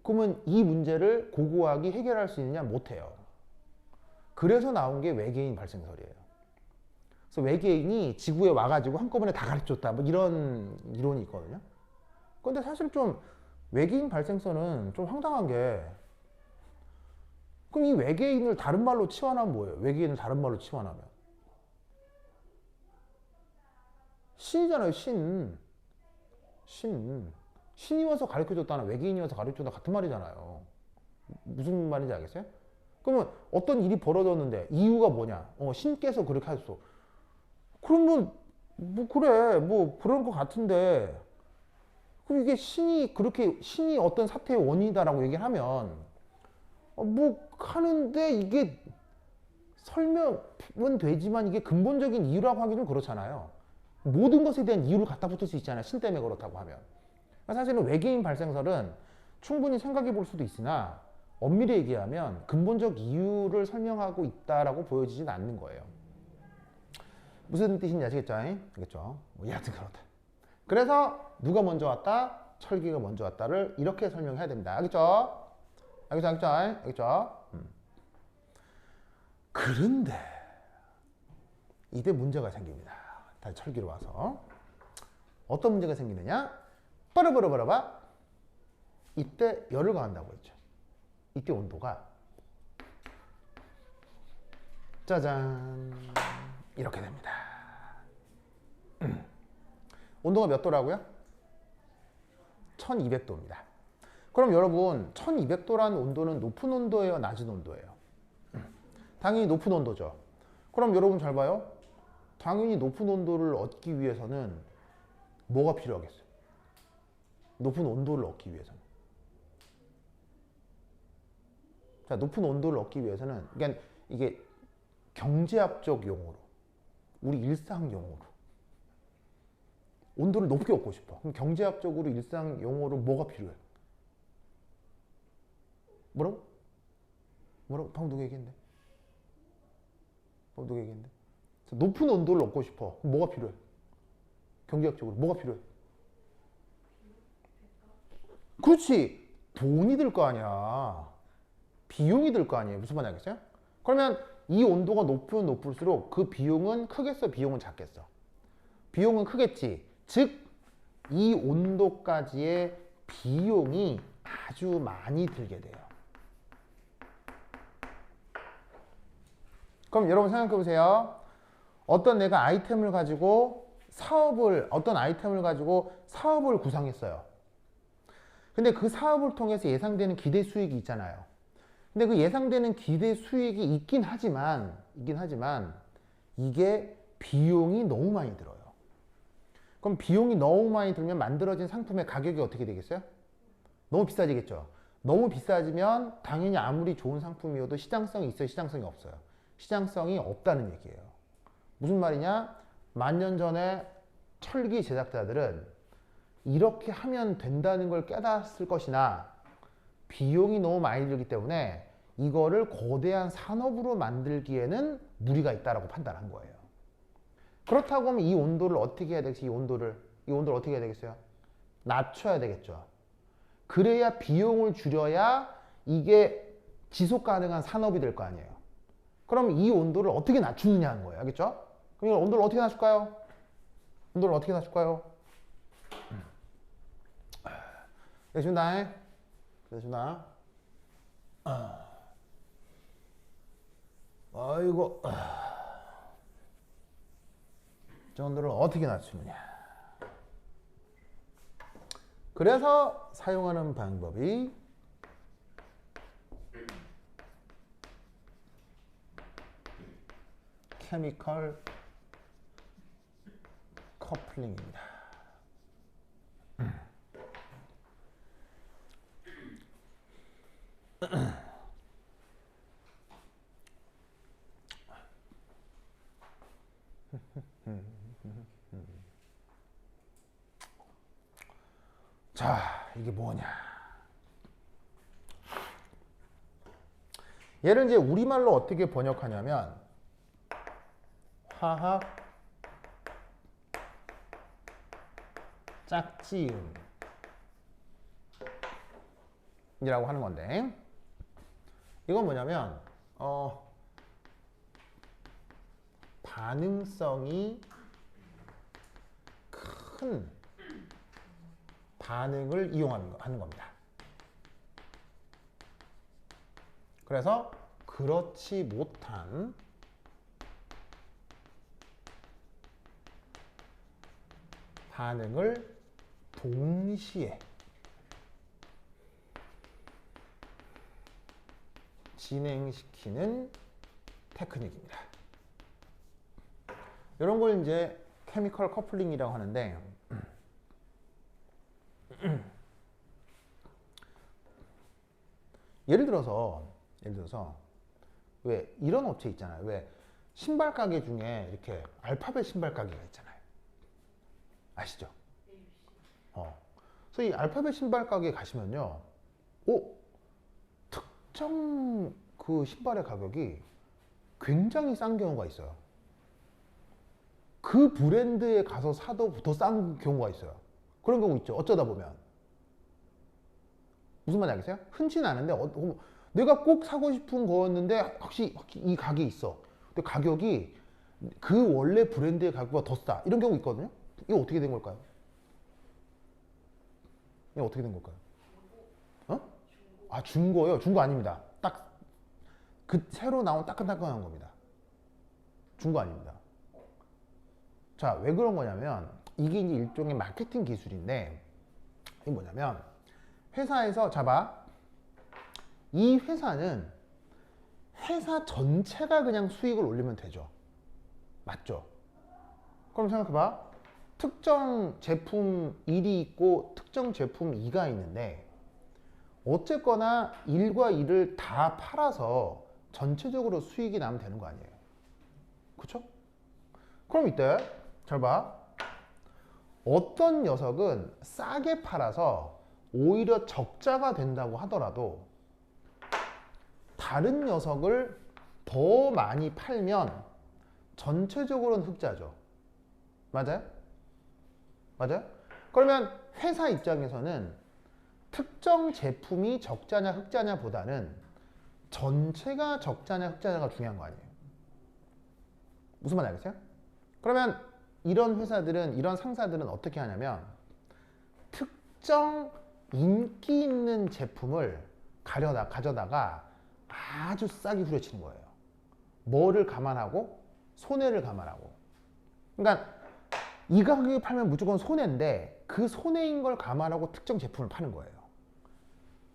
그러면 이 문제를 고고하게 해결할 수 있느냐? 못해요. 그래서 나온 게 외계인 발생설이에요. 그래서 외계인이 지구에 와가지고 한꺼번에 다 가르쳐줬다. 뭐 이런 이론이 있거든요. 근데 사실 좀 외계인 발생설은 좀 황당한 게, 그럼 이 외계인을 다른 말로 치환하면 뭐예요? 외계인을 다른 말로 치환하면 신이잖아요. 신이 와서 가르쳐줬다는 외계인이 와서 가르쳐줬다 같은 말이잖아요. 무슨 말인지 알겠어요? 그러면 어떤 일이 벌어졌는데 이유가 뭐냐? 신께서 그렇게 하셨어. 그러면 뭐 그래 뭐 그런 것 같은데, 그럼 이게 신이 어떤 사태의 원인이다라고 얘기를 하면 뭐 하는데 이게 설명은 되지만 이게 근본적인 이유라고 하기 좀 그렇잖아요. 모든 것에 대한 이유를 갖다 붙을 수 있잖아요. 신 때문에 그렇다고 하면. 사실은 외계인 발생설은 충분히 생각해 볼 수도 있으나 엄밀히 얘기하면 근본적 이유를 설명하고 있다라고 보여지진 않는 거예요. 무슨 뜻인지 아시겠죠? 알겠죠? 뭐 여하튼 그렇다. 그래서 누가 먼저 왔다? 철기가 먼저 왔다를 이렇게 설명해야 됩니다. 알겠죠? 알겠죠? 그런데 이때 문제가 생깁니다. 다시 철기로 와서 어떤 문제가 생기느냐? 빠라바라바라바, 이때 열을 가한다고 했죠. 이때 온도가 짜잔 이렇게 됩니다. 온도가 몇 도라고요? 1200도입니다. 그럼 여러분 1200도라는 온도는 높은 온도예요? 낮은 온도예요? 당연히 높은 온도죠. 그럼 여러분 잘 봐요. 당연히 높은 온도를 얻기 위해서는 뭐가 필요하겠어요? 높은 온도를 얻기 위해서는. 자, 높은 온도를 얻기 위해서는, 그러니까 이게 경제학적 용어로, 우리 일상 용어로 온도를 높게 얻고 싶어. 그럼 경제학적으로 일상 용어로 뭐가 필요해? 뭐라고? 방금 누가 얘기했는데? 높은 온도를 얻고 싶어. 그럼 뭐가 필요해? 경제학적으로 뭐가 필요해? 그렇지. 돈이 들 거 아니야. 비용이 들 거 아니에요. 무슨 말인지 알겠어요? 그러면 이 온도가 높으면 높을수록 그 비용은 크겠어? 비용은 작겠어? 비용은 크겠지. 즉 이 온도까지의 비용이 아주 많이 들게 돼요. 그럼 여러분 생각해 보세요. 어떤 아이템을 가지고 사업을 구상했어요. 근데 그 사업을 통해서 예상되는 기대 수익이 있잖아요. 근데 그 예상되는 기대 수익이 있긴 하지만 이게 비용이 너무 많이 들어요. 그럼 비용이 너무 많이 들면 만들어진 상품의 가격이 어떻게 되겠어요? 너무 비싸지겠죠. 너무 비싸지면 당연히 아무리 좋은 상품이어도 시장성이 있어요? 시장성이 없어요? 시장성이 없다는 얘기예요. 무슨 말이냐? 만년 전에 철기 제작자들은 이렇게 하면 된다는 걸 깨닫을 것이나 비용이 너무 많이 들기 때문에 이거를 거대한 산업으로 만들기에는 무리가 있다라고 판단한 거예요. 그렇다고 하면 이 온도를 어떻게 해야 되겠어요? 이 온도를 어떻게 해야 되겠어요? 낮춰야 되겠죠. 그래야 비용을 줄여야 이게 지속 가능한 산업이 될 거 아니에요. 그럼 이 온도를 어떻게 낮추느냐 하는 거예요. 알겠죠? 그럼 이걸 온도를 어떻게 낮출까요? 되겠습니다. 아이고. 저 온도를 어떻게 낮추느냐. 그래서 사용하는 방법이 케미컬 커플링입니다. 자, 이게 뭐냐? 얘를 이제 우리말로 어떻게 번역하냐면 화학 짝지음 이라고 하는 건데, 이건 뭐냐면 반응성이 큰 반응을 이용하는 겁니다. 그래서 그렇지 못한 반응을 동시에 진행시키는 테크닉입니다. 이런 걸 이제 케미컬 커플링이라고 하는데, 예를 들어서 왜 이런 업체 있잖아요. 왜 신발 가게 중에 이렇게 알파벳 신발 가게가 있잖아요. 아시죠? 그래서 이 알파벳 신발 가게 가시면요, 특정 그 신발의 가격이 굉장히 싼 경우가 있어요. 그 브랜드에 가서 사도 더 싼 경우가 있어요. 그런 경우 있죠. 어쩌다 보면. 무슨 말인지 알겠어요? 흔치는 않은데 내가 꼭 사고 싶은 거였는데 확실히 이 가게에 있어. 근데 가격이 그 원래 브랜드의 가격보다 더 싸. 이런 경우 있거든요. 이거 어떻게 된 걸까요? 이거 어떻게 된 걸까요? 중고요? 중고 아닙니다. 딱 그 새로 나온 따끈따끈한 겁니다. 중고 아닙니다. 자, 왜 그런 거냐면 이게 이제 일종의 마케팅 기술인데, 이게 뭐냐면 회사에서 이 회사는 회사 전체가 그냥 수익을 올리면 되죠. 맞죠? 그럼 생각해봐. 특정 제품 1이 있고 특정 제품 2가 있는데, 어쨌거나 1과 2를 다 팔아서 전체적으로 수익이 나면 되는 거 아니에요. 그쵸? 그럼 이때 잘 봐. 어떤 녀석은 싸게 팔아서 오히려 적자가 된다고 하더라도 다른 녀석을 더 많이 팔면 전체적으로는 흑자죠. 맞아요? 맞아요? 그러면 회사 입장에서는 특정 제품이 적자냐 흑자냐 보다는 전체가 적자냐 흑자냐가 중요한 거 아니에요. 무슨 말인지 알겠어요? 그러면 이런 회사들은, 이런 상사들은 어떻게 하냐면 특정 인기 있는 제품을 가져다가 아주 싸게 후려치는 거예요. 뭐를 감안하고? 손해를 감안하고. 그러니까 이 가격에 팔면 무조건 손해인데 그 손해인 걸 감안하고 특정 제품을 파는 거예요.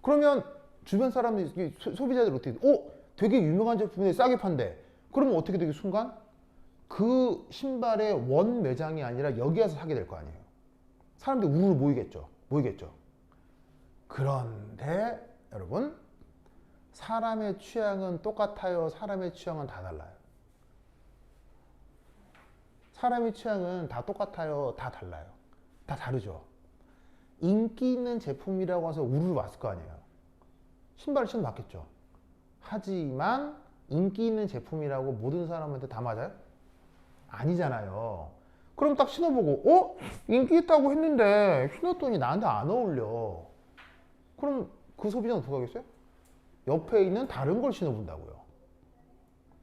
그러면 주변 사람들이, 소비자들이 어떻게 되게 유명한 제품인데 싸게 판대. 그러면 어떻게 되게 순간 그 신발의 원 매장이 아니라 여기 와서 사게 될 거 아니에요. 사람들이 우르르 모이겠죠. 그런데 여러분, 사람의 취향은 똑같아요? 사람의 취향은 다 달라요? 사람의 취향은 다 똑같아요? 다 달라요? 다 다르죠. 인기 있는 제품이라고 해서 우르르 왔을 거 아니에요. 신발을 신어봤겠죠. 하지만 인기 있는 제품이라고 모든 사람한테 다 맞아요? 아니잖아요. 그럼 딱 신어보고 인기 있다고 했는데 신었더니 나한테 안 어울려. 그럼 그 소비자는 어떻게 하겠어요? 옆에 있는 다른 걸 신어본다고요.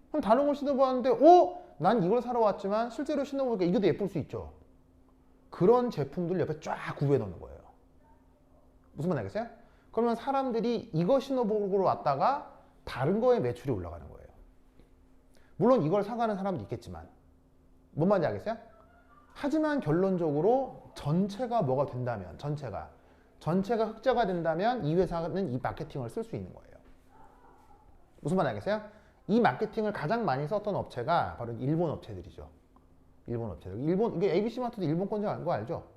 그럼 다른 걸 신어봤는데 난 이걸 사러 왔지만 실제로 신어보니까 이게 더 예쁠 수 있죠. 그런 제품들 옆에 쫙 구비해 놓는 거예요. 무슨 말 알겠어요? 그러면 사람들이 이거 신어보고 왔다가 다른 거에 매출이 올라가는 거예요. 물론 이걸 사가는 사람도 있겠지만, 뭔 말인지 알겠어요? 하지만 결론적으로 전체가 뭐가 된다면, 전체가 흑자가 된다면 이 회사는 이 마케팅을 쓸 수 있는 거예요. 무슨 말인지 알겠어요? 이 마케팅을 가장 많이 썼던 업체가 바로 일본 업체들이죠. 일본 업체들. 이게 ABC마트도 일본 건지 아는 거 알죠?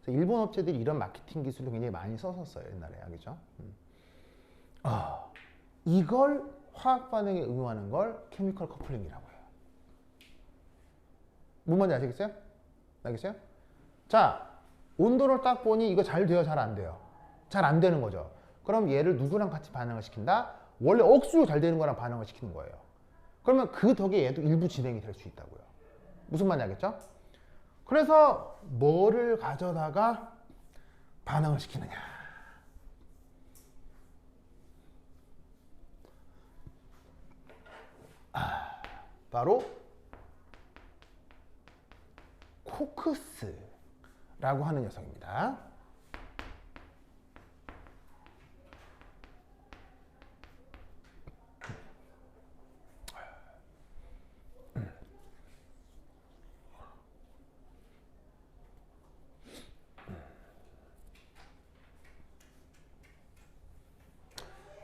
그래서 일본 업체들이 이런 마케팅 기술을 굉장히 많이 썼었어요, 옛날에. 알겠죠? 이걸 화학 반응에 응용하는 걸 케미컬 커플링이라고 해요. 뭔 말인지 아시겠어요? 알겠어요? 자, 온도를 딱 보니 이거 잘 돼요, 잘 안 돼요? 잘 안 되는 거죠. 그럼 얘를 누구랑 같이 반응을 시킨다? 원래 억수로 잘 되는 거랑 반응을 시키는 거예요. 그러면 그 덕에 얘도 일부 진행이 될 수 있다고요. 무슨 말인지 알겠죠? 그래서 뭐를 가져다가 반응을 시키느냐. 바로 코크스라고 하는 녀석입니다.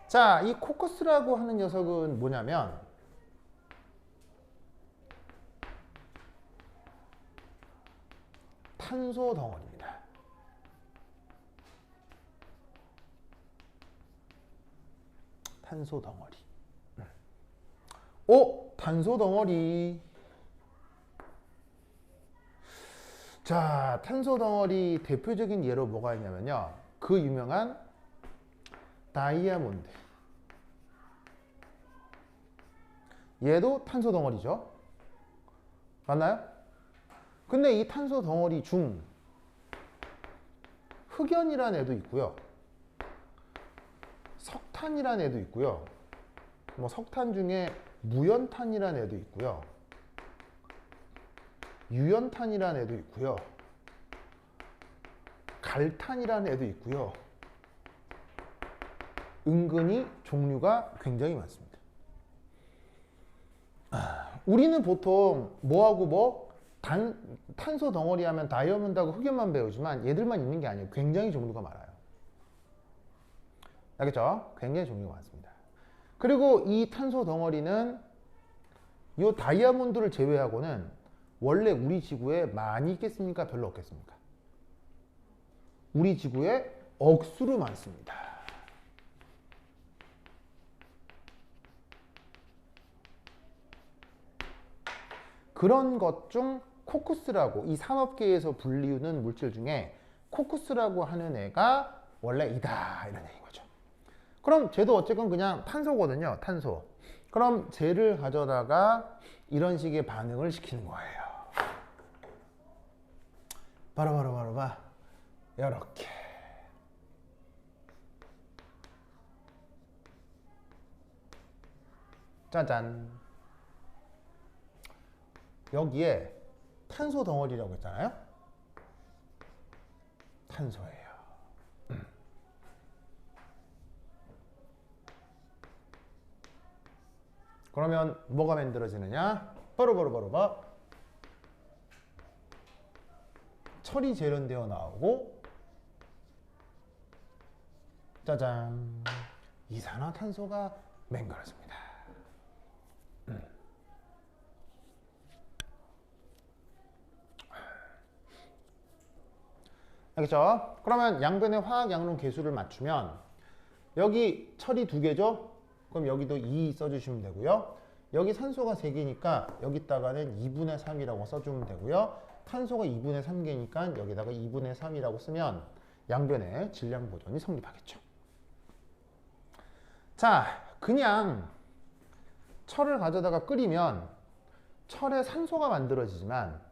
자, 이 코크스라고 하는 녀석은 뭐냐면 탄소 덩어리입니다. 탄소 덩어리. 탄소 덩어리. 자, 탄소 덩어리 대표적인 예로 뭐가 있냐면요. 그 유명한 다이아몬드. 얘도 탄소 덩어리죠. 맞나요? 근데 이 탄소 덩어리 중 흑연이라는 애도 있고요. 석탄이라는 애도 있고요. 뭐 석탄 중에 무연탄이라는 애도 있고요. 유연탄이라는 애도 있고요. 갈탄이라는 애도 있고요. 은근히 종류가 굉장히 많습니다. 우리는 보통 뭐하고 뭐 탄소 덩어리 하면 다이아몬드하고 흑연만 배우지만 얘들만 있는 게 아니에요. 굉장히 종류가 많아요. 알겠죠? 굉장히 종류가 많습니다. 그리고 이 탄소 덩어리는 이 다이아몬드를 제외하고는 원래 우리 지구에 많이 있겠습니까? 별로 없겠습니까? 우리 지구에 억수로 많습니다. 그런 것 중 코크스라고 이 산업계에서 불리우는 물질 중에 코크스라고 하는 애가 원래 이다 이런 얘기인 거죠. 그럼 쟤도 어쨌건 그냥 탄소거든요. 탄소. 그럼 쟤를 가져다가 이런 식의 반응을 시키는 거예요. 바로 이렇게. 짜잔. 여기에 탄소 덩어리라고 했잖아요. 탄소예요. 그러면 뭐가 만들어지느냐? 바로 철이 재련되어 나오고 짜잔 이산화탄소가 맹글어집니다. 알겠죠? 그러면 양변의 화학 양론 계수를 맞추면 여기 철이 2개죠? 그럼 여기도 2 써주시면 되고요. 여기 산소가 3개니까 여기다가는 2분의 3이라고 써주면 되고요. 탄소가 2분의 3개니까 여기다가 2분의 3이라고 쓰면 양변의 질량 보존이 성립하겠죠. 자, 그냥 철을 가져다가 끓이면 철에 산소가 만들어지지만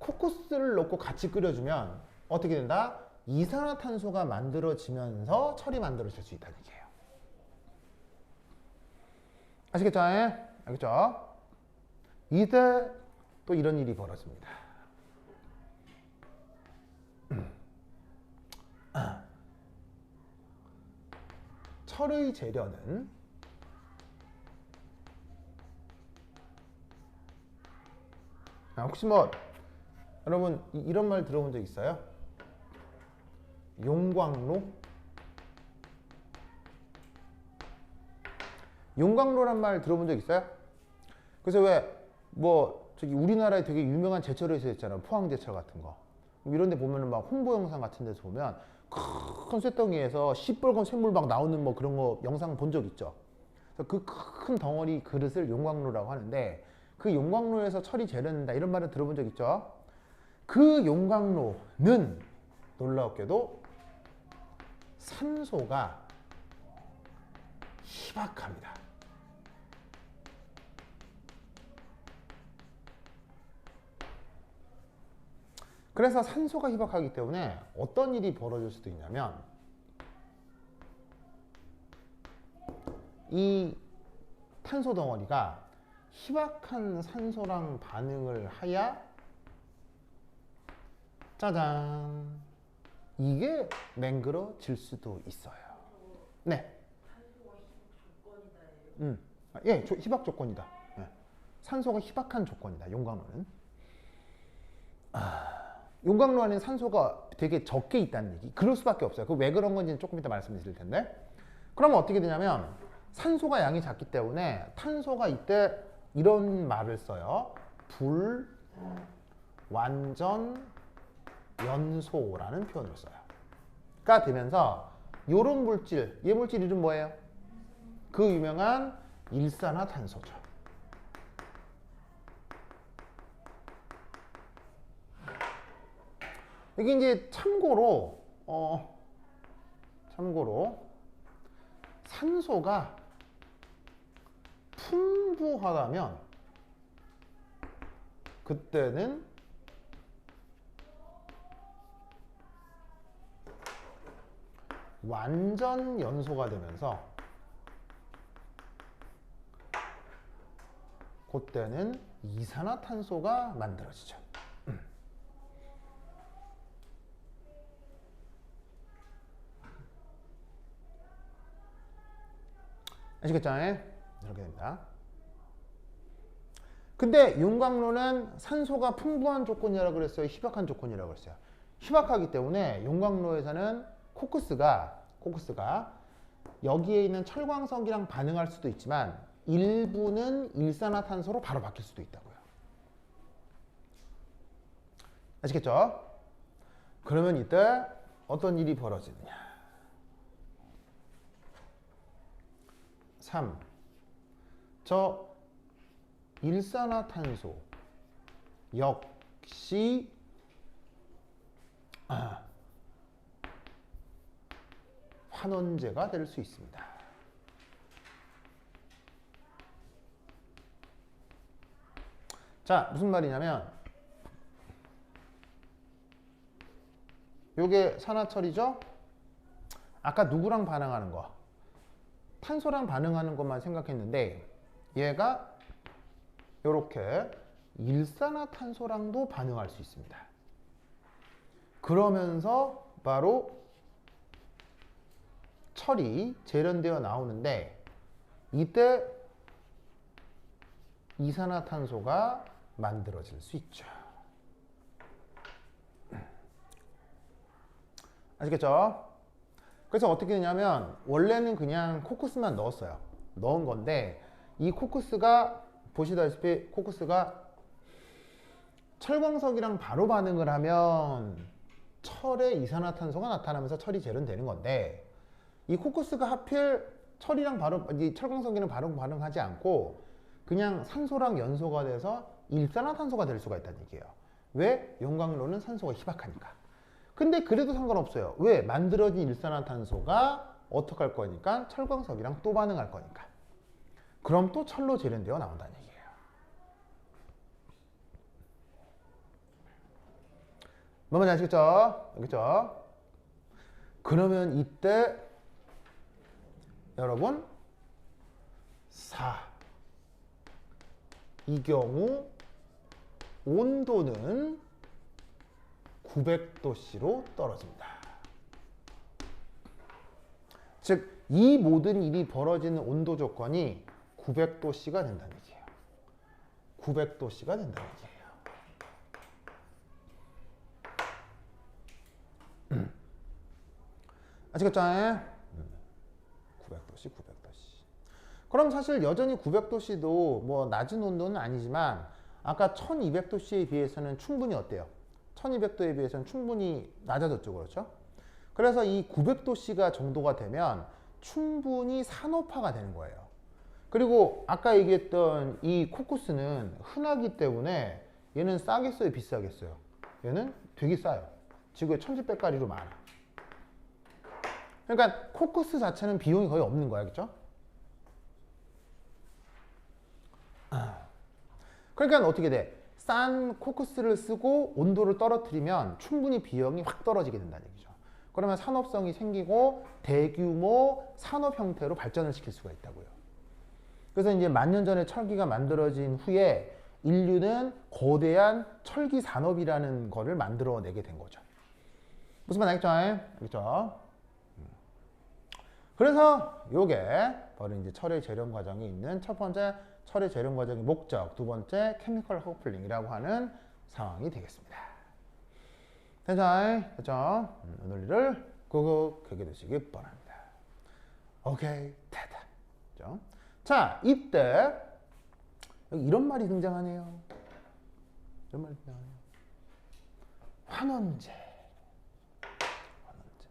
코크스를 넣고 같이 끓여주면 어떻게 된다? 이산화탄소가 만들어지면서 철이 만들어질 수 있다는 얘기예요. 아시겠죠? 알겠죠? 이때 또 이런 일이 벌어집니다. 철의 재련은 혹시 뭐 여러분 이런 말 들어본 적 있어요? 용광로? 용광로란 말 들어본 적 있어요? 그래서 왜 뭐 저기 우리나라에 되게 유명한 제철에서 있잖아요. 포항제철 같은 거. 이런 데 보면은 막 홍보 영상 같은 데서 보면 큰 쇳덩이에서 시뻘건 쇳물 막 나오는 뭐 그런 거 영상 본 적 있죠. 그래서 그 큰 덩어리 그릇을 용광로라고 하는데 그 용광로에서 철이 재련된다 이런 말을 들어본 적 있죠. 그 용광로는 놀랍게도 산소가 희박합니다. 그래서 산소가 희박하기 때문에 어떤 일이 벌어질 수도 있냐면 이 탄소 덩어리가 희박한 산소랑 반응을 하야 짜잔 이게 맹그러질 수도 있어요. 네. 산소가 희박 조건이다. 예, 희박 조건이다. 예. 산소가 희박한 조건이다. 용광로는. 용광로 안에 산소가 되게 적게 있다는 얘기. 그럴 수밖에 없어요. 그 왜 그런 건지는 조금 이따 말씀드릴 텐데. 그러면 어떻게 되냐면 산소가 양이 작기 때문에 탄소가 이때 이런 말을 써요. 불 완전 연소라는 표현을 써요. 가 되면서 요런 물질, 얘 물질 이름 뭐예요? 그 유명한 일산화탄소죠. 이게 이제 참고로 산소가 풍부하다면 그때는 완전 연소가 되면서 그때는 이산화탄소가 만들어지죠. 아시겠죠? 이렇게 됩니다. 근데 용광로는 산소가 풍부한 조건이라고 그랬어요? 희박한 조건이라고 그랬어요? 희박하기 때문에 용광로에서는 코크스가 여기에 있는 철광석이랑 반응할 수도 있지만 일부는 일산화탄소로 바로 바뀔 수도 있다고요. 아시겠죠? 그러면 이때 어떤 일이 벌어지느냐? 3. 저 일산화탄소 역시 환원제가 될 수 있습니다. 자, 무슨 말이냐면 요게 산화철이죠? 아까 누구랑 반응하는 거? 탄소랑 반응하는 것만 생각했는데 얘가 이렇게 일산화탄소랑도 반응할 수 있습니다. 그러면서 바로 철이 재련되어 나오는데 이때 이산화탄소가 만들어질 수 있죠. 아시겠죠? 그래서 어떻게 되냐면 원래는 그냥 코크스만 넣었어요. 넣은 건데 이 코크스가 보시다시피 코크스가 철광석이랑 바로 반응을 하면 철의 이산화탄소가 나타나면서 철이 재련되는 건데 이 코크스가 하필 철이랑 바로 이 철광석이랑 바로 반응하지 않고 그냥 산소랑 연소가 돼서 일산화탄소가 될 수가 있다는 얘기예요. 왜? 용광로는 산소가 희박하니까. 근데 그래도 상관없어요. 왜? 만들어진 일산화탄소가 어떻게 할 거니까 철광석이랑 또 반응할 거니까. 그럼 또 철로 재련되어 나온다는 얘기예요. 뭔지 아시겠죠? 알겠죠? 그러면 이때 여러분 4. 이 경우 온도는 900도씨로 떨어집니다. 즉, 이 모든 일이 벌어지는 온도 조건이 900도씨가 된다는 얘기예요. 900도씨가 된다는 얘기예요. 아시겠죠? 900도씨, 900도씨. 그럼 사실 여전히 900도씨도 뭐 낮은 온도는 아니지만 아까 1200도씨에 비해서는 충분히 어때요? 1200도에 비해서는 충분히 낮아졌죠. 그렇죠? 그래서 이 900도씨가 정도가 되면 충분히 산호파가 되는 거예요. 그리고 아까 얘기했던 이 코크스는 흔하기 때문에 얘는 싸겠어요? 비싸겠어요? 얘는 되게 싸요. 지구의 1000배까지도 많아. 그러니까 코쿠스 자체는 비용이 거의 없는 거야, 그렇죠? 그러니까 어떻게 돼? 싼 코쿠스를 쓰고 온도를 떨어뜨리면 충분히 비용이 확 떨어지게 된다는 얘기죠. 그러면 산업성이 생기고 대규모 산업 형태로 발전을 시킬 수가 있다고요. 그래서 이제 10,000년 전에 철기가 만들어진 후에 인류는 거대한 철기 산업이라는 거를 만들어내게 된 거죠. 무슨 말 알겠죠? 알겠죠? 그래서 요게 바로 이제 철의 재련 과정에 있는 첫 번째 철의 재련 과정의 목적, 두 번째 케미컬 커플링이라고 하는 상황이 되겠습니다. 됐죠? 됐죠? 논리를 꾹꾹 끄게 되시기 바랍니다. 오케이, 됐다. 그죠? 자, 이때 여기 이런 말이 등장하네요. 이런 말이 등장하네요. 환원제. 환원제.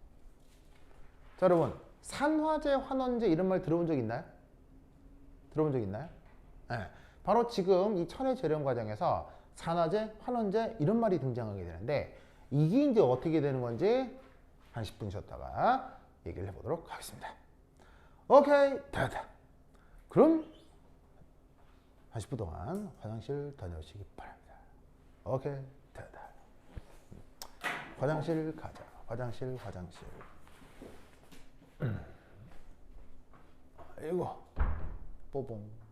자, 여러분, 산화제, 환원제 이런 말 들어본 적 있나요? 들어본 적 있나요? 네. 바로 지금 이 철의 재련 과정에서 산화제, 환원제 이런 말이 등장하게 되는데 이게 이제 어떻게 되는 건지 한 10분 쉬었다가 얘기를 해보도록 하겠습니다. 오케이, 됐다. 그럼 한 10분 동안 화장실 다녀오시기 바랍니다. 오케이, 됐다. 화장실 가자. 화장실. 아이고, 뽀봉.